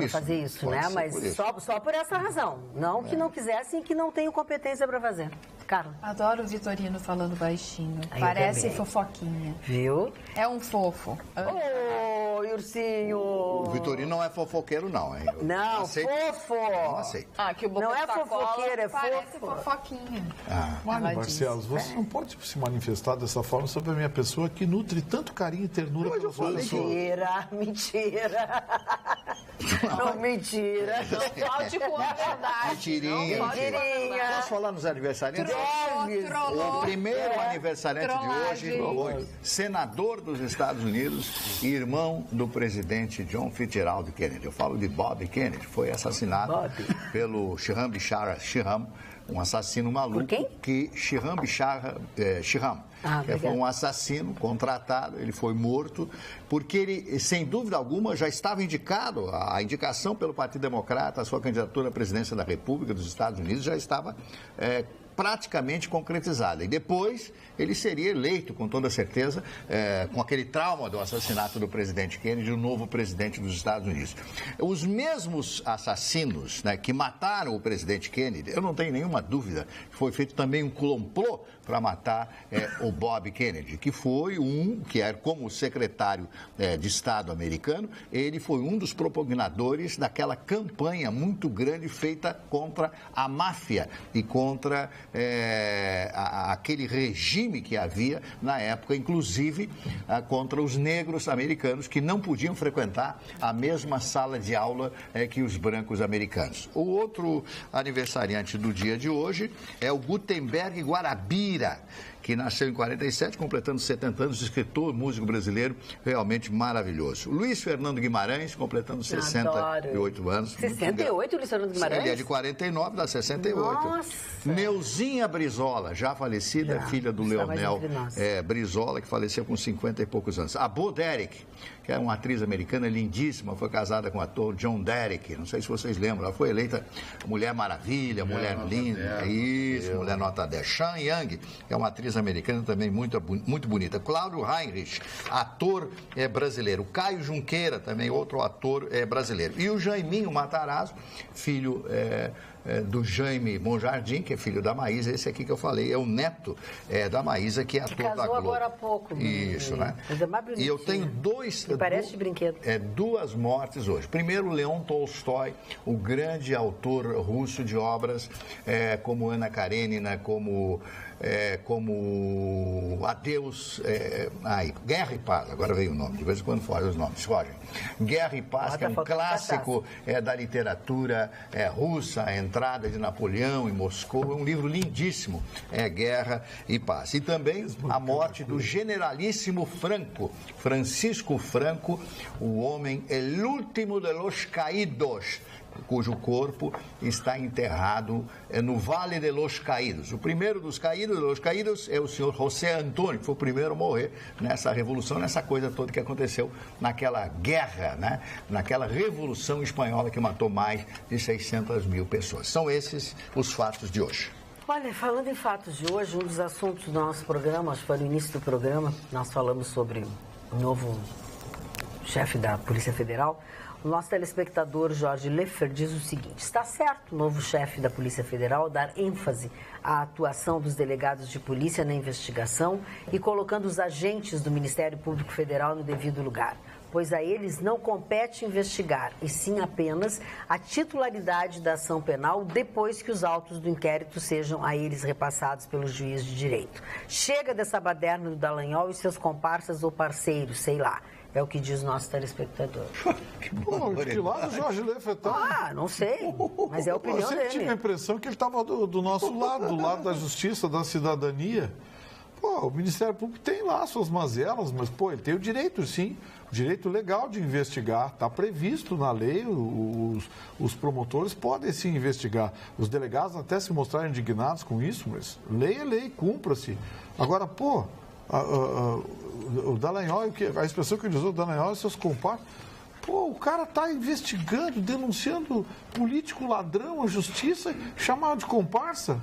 fazer isso, né? Mas só por essa razão. Não que não quisessem e que não tenham competência para fazer. Carla. Adoro o Vitorino falando baixinho. Parece fofoquinha. Viu? É um fofo. Ô, Ursinho! O Vitorino não é fofoqueiro, não, hein? Não, fofo! Não aceito. Que o Boca não é fofoqueiro, é Parece fofo. fofoquinha. Mário Barcelos, você não pode se manifestar dessa forma sobre a minha pessoa que nutre tanto carinho e ternura pela sua pessoa. Mentira! Não, mentira. Não falte com a verdade. Mentirinha. Posso falar nos aniversariantes? O primeiro aniversariante de hoje foi senador dos Estados Unidos e irmão do presidente John Fitzgerald Kennedy. Eu falo de Bob Kennedy, foi assassinado pelo Shiham Bishara Shiham, um assassino maluco. Por quem? Shiham Bishara Shiham. Foi um assassino contratado, ele foi morto, porque ele, sem dúvida alguma, já estava indicado, a indicação pelo Partido Democrata, a sua candidatura à presidência da República dos Estados Unidos já estava praticamente concretizada. E depois ele seria eleito, com toda certeza, com aquele trauma do assassinato do presidente Kennedy, o novo presidente dos Estados Unidos. Os mesmos assassinos, né, que mataram o presidente Kennedy, eu não tenho nenhuma dúvida que foi feito também um complô para matar o Bob Kennedy, que era como secretário de Estado americano, ele foi um dos propaganadores daquela campanha muito grande feita contra a máfia e contra aquele regime que havia na época, inclusive contra os negros americanos que não podiam frequentar a mesma sala de aula que os brancos americanos. O outro aniversariante do dia de hoje é o Gutenberg Guarabira, que nasceu em 47, completando 70 anos, escritor, músico brasileiro, realmente maravilhoso. Luiz Fernando Guimarães, completando 68 anos. 68, Luiz Fernando Guimarães? Ele é de 49, dá 68. Nossa! Neuzinha Brizola, já falecida, filha do Leonel Brizola, que faleceu com 50 e poucos anos. A Bo Derek, que é uma atriz americana lindíssima, foi casada com o ator John Derek, não sei se vocês lembram, ela foi eleita Mulher Maravilha, Mulher Linda, Mulher Nota 10. Sean Young, que é uma atriz americana também muito bonita. Cláudio Heinrich, ator brasileiro. Caio Junqueira, também outro ator brasileiro. E o Jaiminho Matarazzo, filho do Jaime Monjardim, que é filho da Maísa, esse aqui que eu falei, é o neto da Maísa, que é ator da Globo. Agora há pouco. Isso, né? Mas é mais bonitinho. E eu tenho parece de brinquedo. Duas mortes hoje. Primeiro, Leon Tolstói, o grande autor russo de obras como Ana Karenina, como Adeus, Guerra e Paz, agora veio o nome, de vez em quando foge os nomes, fogem. Guerra e Paz, que é um clássico da literatura russa, a entrada de Napoleão em Moscou, é um livro lindíssimo, Guerra e Paz. E também a morte do generalíssimo Franco, Francisco Franco, o homem, el último de los caídos, cujo corpo está enterrado no Vale de los Caídos. O primeiro dos caídos é o senhor José Antônio, que foi o primeiro a morrer nessa revolução, nessa coisa toda que aconteceu naquela guerra, né? Naquela revolução espanhola que matou mais de 600 mil pessoas. São esses os fatos de hoje. Olha, falando em fatos de hoje, um dos assuntos do nosso programa, acho que foi no início do programa, nós falamos sobre o novo chefe da Polícia Federal. O nosso telespectador Jorge Leffer diz o seguinte: está certo o novo chefe da Polícia Federal dar ênfase à atuação dos delegados de polícia na investigação e colocando os agentes do Ministério Público Federal no devido lugar, pois a eles não compete investigar, e sim apenas a titularidade da ação penal depois que os autos do inquérito sejam a eles repassados pelo juiz de direito. Chega dessa baderna do Dallagnol e seus comparsas ou parceiros, sei lá. É o que diz nosso telespectador. Pô, de que lado o Jorge Leifert tá? Não sei, mas é a opinião Eu sempre tive a dele. impressão que ele estava do nosso lado, do lado da justiça, da cidadania. Pô, o Ministério Público tem lá suas mazelas, mas, pô, ele tem o direito, sim, o direito legal de investigar. Está previsto na lei, os promotores podem, sim, investigar. Os delegados até se mostrarem indignados com isso, mas lei é lei, cumpra-se. Agora, pô, o Dallagnol, a expressão que ele usou, o Dallagnol e seus compadres, pô, o cara está investigando, denunciando político ladrão, a justiça, chamado de comparsa.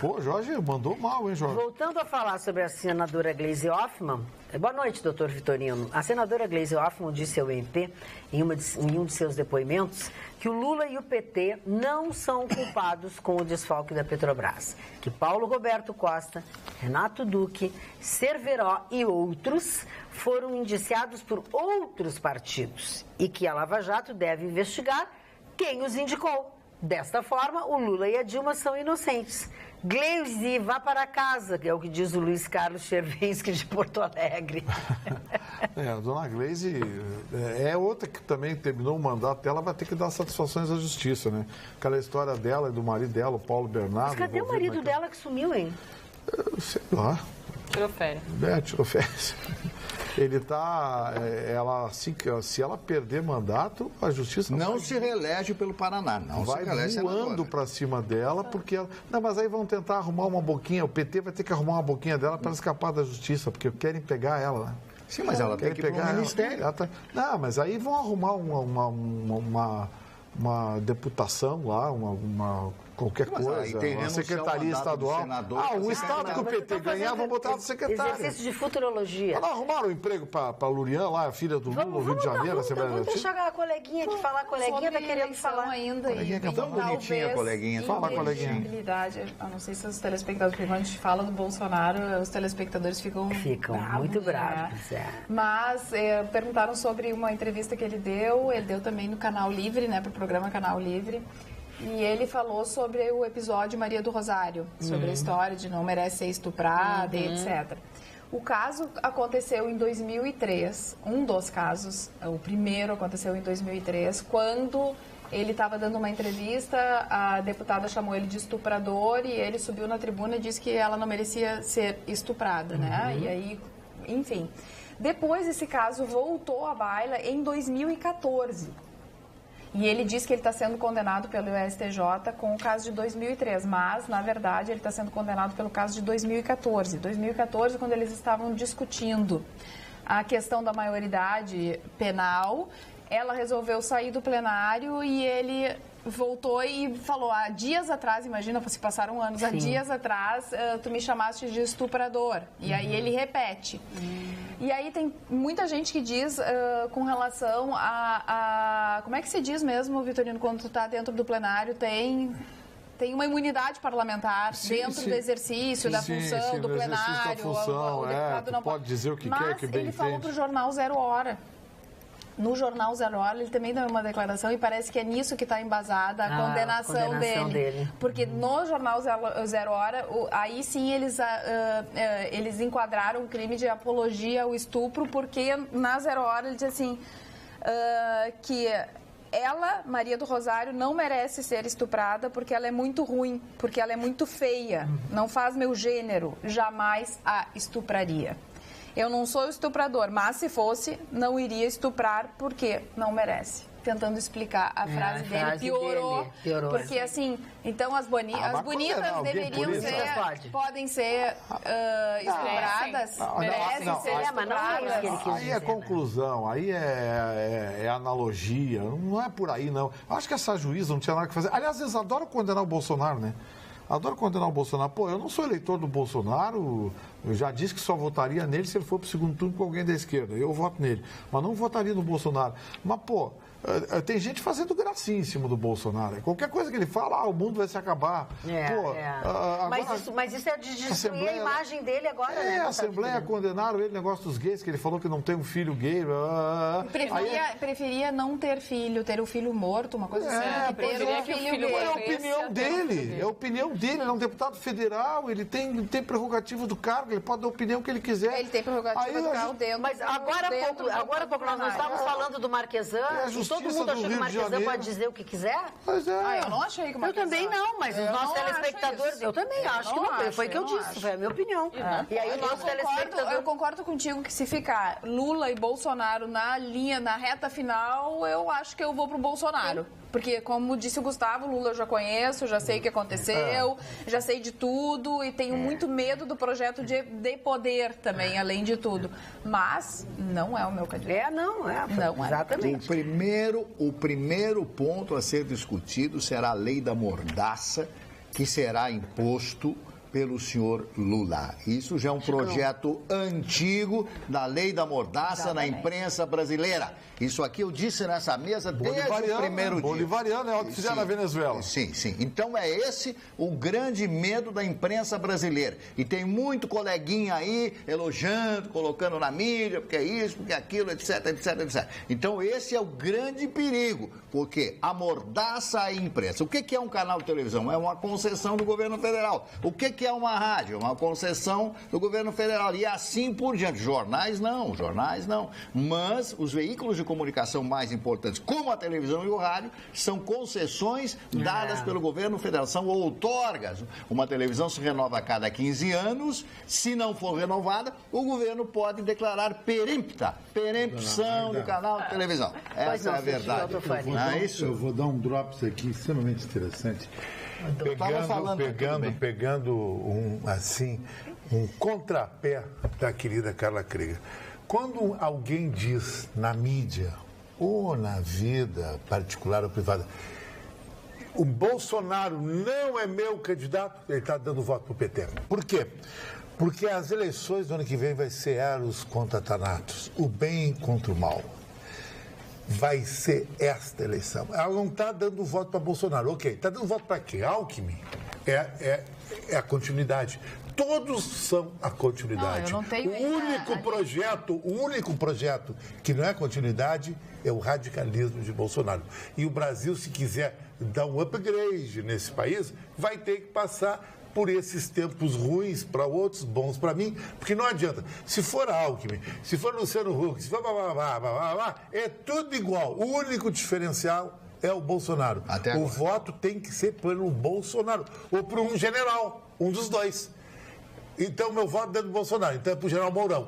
Pô, Jorge, mandou mal, hein, Jorge? Voltando a falar sobre a senadora Gleisi Hoffmann, boa noite, doutor Vitorino. A senadora Gleisi Hoffmann disse ao MP, em um de seus depoimentos, que o Lula e o PT não são culpados com o desfalque da Petrobras, que Paulo Roberto Costa, Renato Duque, Cerveró e outros foram indiciados por outros partidos e que a Lava Jato deve investigar quem os indicou. Desta forma, o Lula e a Dilma são inocentes. Gleisi, vá para casa, que é o que diz o Luiz Carlos Chervensky de Porto Alegre. A dona Gleisi é outra que também terminou o mandato dela, vai ter que dar satisfações à justiça, né? Aquela história dela e do marido dela, o Paulo Bernardo. Mas cadê o marido dela que sumiu, hein? Sei lá. Tirou férias. Tirou férias. Ele está, se ela perder mandato, a justiça não se reelege pelo Paraná, não vai se reelege voando para cima dela, porque ela, não, mas aí vão tentar arrumar uma boquinha, o PT vai ter que arrumar uma boquinha dela para escapar da justiça, porque querem pegar ela, né? Sim, mas ela tem que pegar o ministério. Não, mas aí vão arrumar uma deputação lá, qualquer coisa, uma secretaria estadual. Um estado que o PT ganhar, vão botar no secretário. Exercício de futurologia. Não arrumaram um emprego para Lurian, lá, a filha do Lula, no Rio de Janeiro, Vamos deixar a coleguinha aqui falar. A coleguinha está querendo falar. Ainda. Coleguinha que é tão bonitinha, coleguinha. Fala, coleguinha. Eu não sei se os telespectadores, porque quando a gente fala do Bolsonaro, os telespectadores ficam muito bravos. Né? Mas perguntaram sobre uma entrevista que ele deu também no Canal Livre, né, para o programa Canal Livre. E ele falou sobre o episódio Maria do Rosário, sobre a história de não merece ser estuprada e etc. O caso aconteceu em 2003, um dos casos, o primeiro aconteceu em 2003, quando ele estava dando uma entrevista, a deputada chamou ele de estuprador e ele subiu na tribuna e disse que ela não merecia ser estuprada, né? E aí, enfim. Depois esse caso voltou à baila em 2014. E ele diz que ele está sendo condenado pelo STJ com o caso de 2003, mas, na verdade, ele está sendo condenado pelo caso de 2014. 2014, quando eles estavam discutindo a questão da maioridade penal, ela resolveu sair do plenário e ele voltou e falou, há dias atrás, imagina, se passaram anos, há dias atrás, tu me chamaste de estuprador. E aí ele repete. E aí tem muita gente que diz com relação a... Como é que se diz mesmo, Vitorino, quando tu está dentro do plenário, tem uma imunidade parlamentar dentro do exercício, da função, do plenário. Tu pode dizer o que quer, que bem ele falou para o jornal Zero Hora. No jornal Zero Hora, ele também deu uma declaração e parece que é nisso que está embasada a condenação dele. Porque no jornal Zero Hora, aí sim eles enquadraram o crime de apologia ao estupro, porque na Zero Hora ele diz assim, que ela, Maria do Rosário, não merece ser estuprada porque ela é muito ruim, porque ela é muito feia, não faz meu gênero, jamais a estupraria. Eu não sou estuprador, mas se fosse, não iria estuprar porque não merece. Tentando explicar a frase dele, piorou. Porque assim, então as bonitas deveriam ser, podem ser estupradas, merecem ser estupradas. Aí é conclusão, aí é analogia, não é por aí não. Acho que essa juíza não tinha nada que fazer. Aliás, eles adoram condenar o Bolsonaro, né? Adoro condenar o Bolsonaro. Pô, eu não sou eleitor do Bolsonaro, eu já disse que só votaria nele se ele for para o segundo turno com alguém da esquerda. Eu voto nele, mas não votaria no Bolsonaro. Mas, pô, tem gente fazendo gracinha em cima do Bolsonaro. Qualquer coisa que ele fala, o mundo vai se acabar. Mas isso é de destruir a imagem dele agora, né? A Assembleia condenaram ele, negócio dos gays, que ele falou que não tem um filho gay. Preferia não ter filho, ter o filho morto, uma coisa assim. Ter um filho gay. É a opinião dele, ele é um deputado federal, ele tem prerrogativa do cargo, ele pode dar a opinião que ele quiser. Ele tem prerrogativa do carro dentro. Mas agora há pouco nós não estávamos falando do Marquesan, e todo mundo achou que o Marquesan pode dizer o que quiser. Mas eu não achei que o Marquesan... Eu também não, mas os nossos telespectadores... Eu também acho que não. Foi o que eu disse, foi a minha opinião. E aí o nosso telespectador... Eu concordo contigo que se ficar Lula e Bolsonaro na linha, na reta final, eu acho que eu vou pro Bolsonaro. Porque, como disse o Gustavo, Lula eu já conheço, já sei o que aconteceu, já sei de tudo e tenho muito medo do projeto de poder também, além de tudo. Mas não é o meu candidato. Não é. Exatamente. O primeiro ponto a ser discutido será a lei da mordaça, que será imposto pelo senhor Lula. Isso já é um projeto antigo da lei da mordaça na imprensa brasileira. Isso aqui eu disse nessa mesa desde o primeiro dia. Bolivariano é o que fizeram na Venezuela. Sim. Então é esse o grande medo da imprensa brasileira. E tem muito coleguinha aí elogiando, colocando na mídia, porque é isso, porque é aquilo, etc. Então esse é o grande perigo, porque a mordaça à imprensa. O que é um canal de televisão? É uma concessão do governo federal. O que é uma rádio? Uma concessão do governo federal. E assim por diante. Jornais não. Mas os veículos de comunicação mais importantes, como a televisão e o rádio, são concessões dadas pelo governo federal, são outorgas. Uma televisão se renova a cada 15 anos, se não for renovada, o governo pode declarar perempção do canal de televisão. Essa é a verdade. Eu vou dar um drops aqui extremamente interessante. Pegando um contrapé da querida Carla Krieger. Quando alguém diz na mídia ou na vida particular ou privada, o Bolsonaro não é meu candidato, ele está dando voto para o PT. Por quê? Porque as eleições do ano que vem vai ser eros contra Thanatos, o bem contra o mal. Vai ser esta eleição. Ela não está dando voto para Bolsonaro. Ok, está dando voto para quê? Alckmin é a continuidade. Todos são a continuidade. Não, eu não tenho o único projeto que não é continuidade é o radicalismo de Bolsonaro. E o Brasil, se quiser dar um upgrade nesse país, vai ter que passar por esses tempos ruins para outros, bons para mim, porque não adianta. Se for Alckmin, se for Luciano Huck, se for é tudo igual. O único diferencial é o Bolsonaro. O voto tem que ser pelo Bolsonaro ou por um general, um dos dois. Então, meu voto é dentro do Bolsonaro. Então, é para o general Mourão,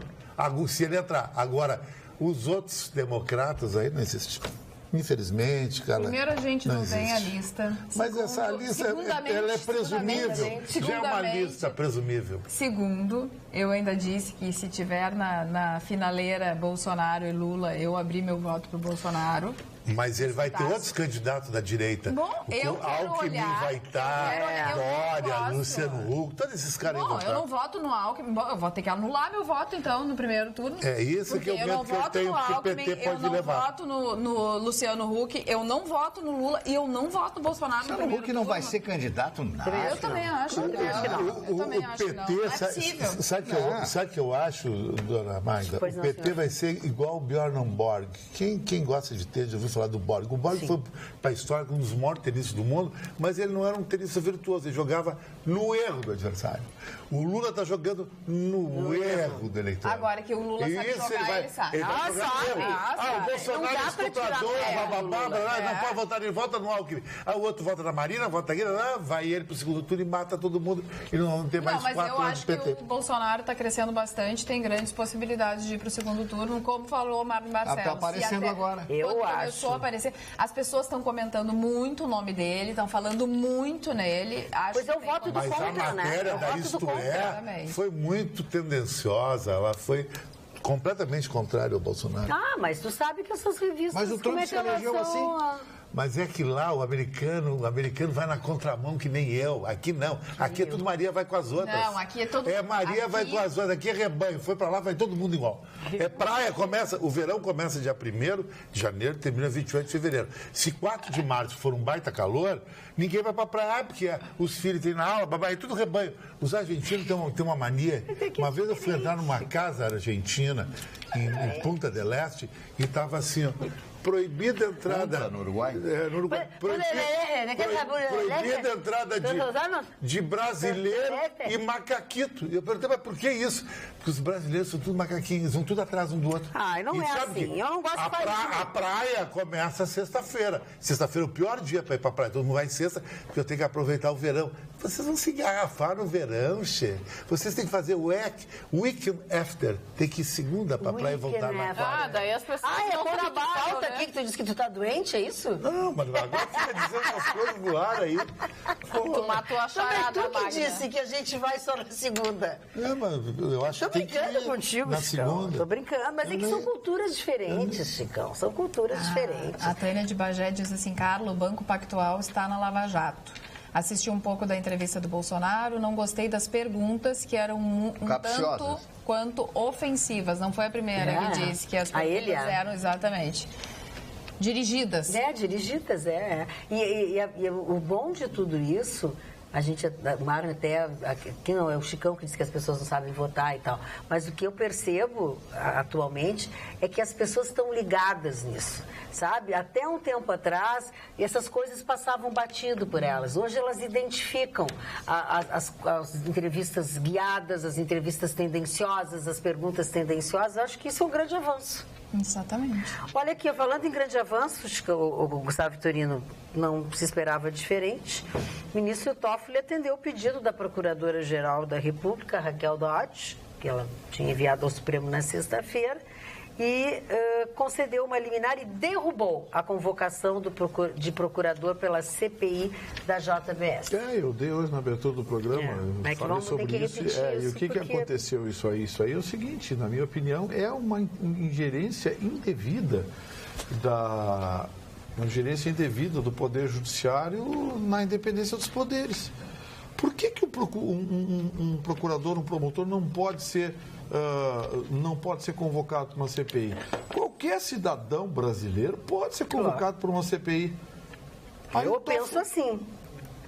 se ele entrar. Agora, os outros democratas aí não existem. Infelizmente, cara. Primeiro, a gente não tem a lista. Mas essa lista, ela é presumível. Já é uma lista presumível. Segundo, eu ainda disse que se tiver na finaleira Bolsonaro e Lula, eu abri meu voto para o Bolsonaro. Mas ele vai ter outros candidatos da direita. Bom, o Alckmin vai estar, Dória, Luciano Huck, todos esses caras aí vão estar. Eu não voto no Alckmin. Bom, eu vou ter que anular meu voto, então, no primeiro turno. É isso que eu medo que eu tenho, que o PT pode levar. Eu não voto no Luciano Huck, eu não voto no Lula e eu não voto no Bolsonaro no primeiro turno. O Huck não vai ser candidato nada. Eu também acho. Eu também acho que não. Não é possível. Sabe o que eu acho, dona Magda? O PT vai ser igual o Bjorn Borg. Quem gosta de ter, já ouviu falar do Borg. O Borg foi para a história um dos maiores tenistas do mundo, mas ele não era um tenista virtuoso, ele jogava no erro do adversário. O Lula está jogando no erro do eleitor. Agora que o Lula sabe jogar, ele sabe. O Bolsonaro é estuprador, não pode votar, ele vota no Alckmin. O outro vota na Marina, vota aqui, vai ele para o segundo turno e mata todo mundo e não tem mais 4 anos de PT. Mas eu acho que o Bolsonaro está crescendo bastante, tem grandes possibilidades de ir para o segundo turno, como falou o Marcelo. Está aparecendo agora. Eu acho. Começou a aparecer, as pessoas estão comentando muito o nome dele, estão falando muito nele. Pois eu voto do contra, né? Mas a matéria da Isto foi muito tendenciosa, ela foi completamente contrária ao Bolsonaro. Mas tu sabe que essas revistas... Mas o Trump se elegeu assim... Mas é que lá o americano vai na contramão que nem eu. Aqui não. Aqui é tudo Maria vai com as outras. Não, aqui é todo mundo. Maria vai com as outras. Aqui é rebanho. Foi pra lá, vai todo mundo igual. É praia, o verão começa dia 1º de janeiro, termina 28 de fevereiro. Se 4 de março for um baita calor, ninguém vai pra praia, porque os filhos têm na aula, é tudo rebanho. Os argentinos têm uma mania. Uma vez eu fui entrar numa casa argentina, em Punta del Este, e tava assim, ó. proibida a entrada... No Uruguai? No Uruguai. Proibida a entrada de brasileiro e macaquito. Eu perguntei, mas por que isso? Porque os brasileiros são tudo macaquinhos, vão tudo atrás um do outro. Não é assim. Eu não gosto de A praia começa sexta-feira. Sexta-feira é o pior dia para ir para a praia. Todo mundo vai em sexta, porque eu tenho que aproveitar o verão. Vocês vão se engarrafar no verão, che. Vocês têm que fazer o weekend after. Tem que ir segunda para a praia e voltar na praia. Daí as pessoas não trabalham, falta aqui que tu disse que tu tá doente, é isso? Não, mas agora fica dizendo essas coisas no ar aí. Tu matou a charada, Também tu que disse que a gente vai só na segunda. Mas eu acho que tem que ir brincando contigo, na Chicão. segunda. Tô brincando, mas é que são culturas diferentes, Chicão. São culturas diferentes. A Tânia de Bagé diz assim, Carlos, o Banco Pactual está na Lava Jato. Assisti um pouco da entrevista do Bolsonaro, não gostei das perguntas que eram um tanto quanto ofensivas. Não foi a primeira que disse que as perguntas eram exatamente dirigidas. Dirigidas. E o bom de tudo isso... A gente, o Mário até, aqui não, é o Chicão que diz que as pessoas não sabem votar e tal, mas o que eu percebo atualmente é que as pessoas estão ligadas nisso, sabe? Até um tempo atrás, essas coisas passavam batido por elas. Hoje elas identificam as entrevistas guiadas, as entrevistas tendenciosas, as perguntas tendenciosas. Eu acho que isso é um grande avanço. Exatamente. Olha aqui, falando em grande avanço, o Gustavo Vitorino não se esperava diferente. O ministro Toffoli atendeu o pedido da Procuradora-Geral da República, Raquel Dodge, que ela tinha enviado ao Supremo na sexta-feira, e concedeu uma liminar e derrubou a convocação de procurador pela CPI da JBS. Eu dei hoje na abertura do programa, falei sobre isso. E o que aconteceu isso aí? Isso aí é o seguinte, na minha opinião, é uma ingerência indevida do Poder Judiciário na independência dos poderes. Por que um procurador, um promotor não pode ser convocado para uma CPI? Qualquer cidadão brasileiro pode ser convocado para uma CPI. Eu penso assim.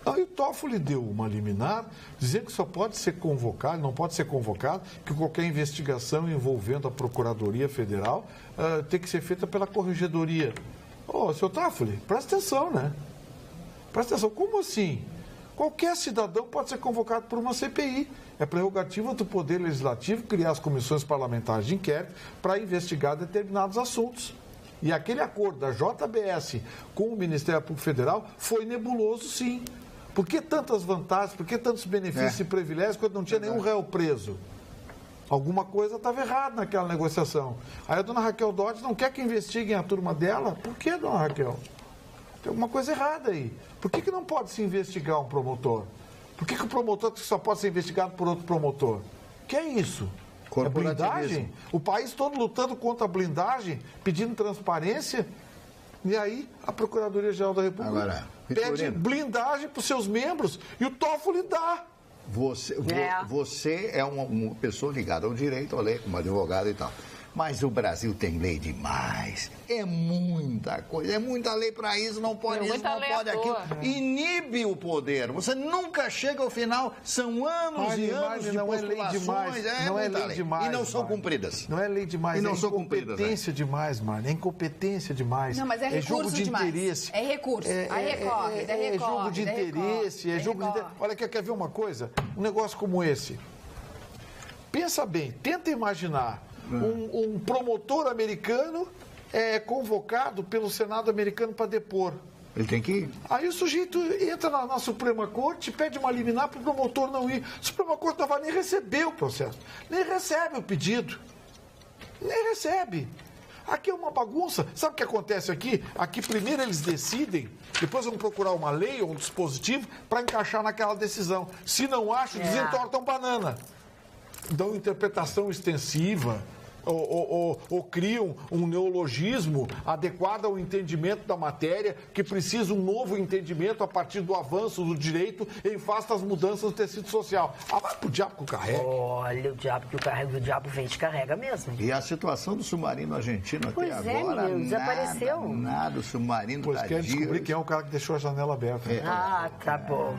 Aí o Toffoli deu uma liminar, dizendo que só pode ser convocado, não pode ser convocado, que qualquer investigação envolvendo a Procuradoria Federal tem que ser feita pela Corregedoria. Seu Toffoli, presta atenção, né? Presta atenção, como assim? Qualquer cidadão pode ser convocado por uma CPI. É prerrogativa do Poder Legislativo criar as comissões parlamentares de inquérito para investigar determinados assuntos. E aquele acordo da JBS com o Ministério Público Federal foi nebuloso, sim. Por que tantas vantagens, por que tantos benefícios e privilégios quando não tinha nenhum réu preso? Alguma coisa estava errada naquela negociação. Aí a dona Raquel Dodge não quer que investiguem a turma dela. Por que, dona Raquel? Tem alguma coisa errada aí. Por que não pode se investigar um promotor? Por que o promotor só pode ser investigado por outro promotor? Que é isso? É blindagem? O país todo lutando contra a blindagem, pedindo transparência. E aí a Procuradoria-Geral da República pede blindagem para os seus membros e o Toffoli dá. Você é uma pessoa ligada ao direito, à lei, como advogado e tal. Mas o Brasil tem lei demais. É muita coisa, é muita lei para isso, não pode isso, não pode aquilo. Inibe o poder. Você nunca chega ao final, são anos e anos de postulações. Não é lei demais. E não são cumpridas. Não é lei demais, é incompetência demais, Marne. É incompetência demais. Não, mas é recurso jogo de demais. Interesse. É recurso. Aí recorre, é jogo de interesse, é jogo de interesse. Olha, quer ver uma coisa? Um negócio como esse. Pensa bem, tenta imaginar um promotor americano convocado pelo Senado americano para depor. Ele tem que ir. Aí o sujeito entra na Suprema Corte, pede uma liminar para o promotor não ir. A Suprema Corte não vai nem receber o processo, nem recebe o pedido. Nem recebe. Aqui é uma bagunça. Sabe o que acontece aqui? Aqui primeiro eles decidem, depois vão procurar uma lei ou um dispositivo para encaixar naquela decisão. Se não acham, desentortam banana. Dão interpretação extensiva. Ou criam um neologismo adequado ao entendimento da matéria, que precisa um novo entendimento a partir do avanço do direito em face das mudanças do tecido social. Vai pro diabo que o carrega. Olha, o diabo que o carrega, o diabo vem te carrega mesmo. E a situação do submarino argentino até agora, desapareceu. Nada, o submarino pois quer descobrir quem é o cara que deixou a janela aberta. Tá bom,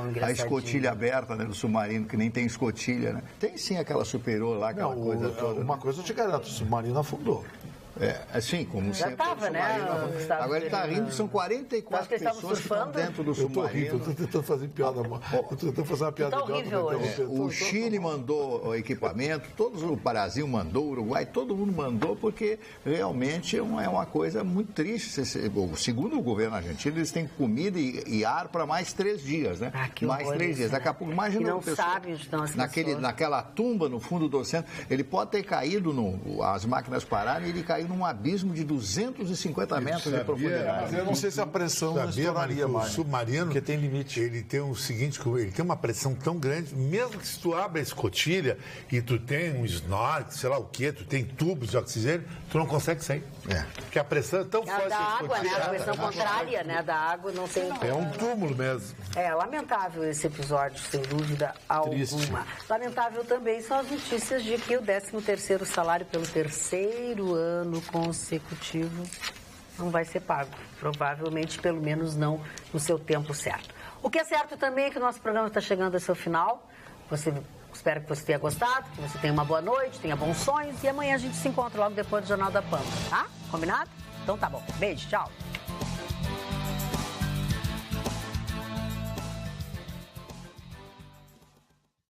engraçadinho. A escotilha aberta, né, do submarino, que nem tem escotilha, né? Tem sim aquela superior lá, aquela coisa toda. Uma coisa eu te garanto, o submarino afundou. Assim, como Já sempre. estava, né? Agora ele está rindo, são 44 pessoas que estão dentro do submarino. Eu estou tentando fazer piada, eu tô tentando fazer uma piada horrível hoje. O Chile mandou equipamento, o Brasil mandou, o Uruguai, todo mundo mandou, porque realmente é uma coisa muito triste. Segundo o governo argentino, eles têm comida e ar para mais 3 dias, né? Mais 3 dias. Daqui a pouco, imagina não sabe onde estão as pessoas. Naquela tumba no fundo do oceano, ele pode ter caído, as máquinas pararam e ele caiu num abismo de 250 metros de profundidade. Mas eu não sei se a pressão não estouraria mais. O submarino, porque tem limite. Ele tem o seguinte, ele tem uma pressão tão grande, mesmo que se tu abre a escotilha e tu tem um snorkel, sei lá o quê, tu tem tubos de oxigênio, tu não consegue sair. Porque a pressão é tão forte. Da água, né? A pressão contrária, né? Da água não tem... É um túmulo mesmo. É lamentável esse episódio, sem dúvida alguma. Lamentável também são as notícias de que o 13º salário pelo 3º ano consecutivo não vai ser pago. Provavelmente, pelo menos não no seu tempo certo. O que é certo também é que o nosso programa está chegando ao seu final. Espero que você tenha gostado, que você tenha uma boa noite, tenha bons sonhos. E amanhã a gente se encontra logo depois do Jornal da Pampa, tá? Combinado? Então tá bom. Beijo, tchau.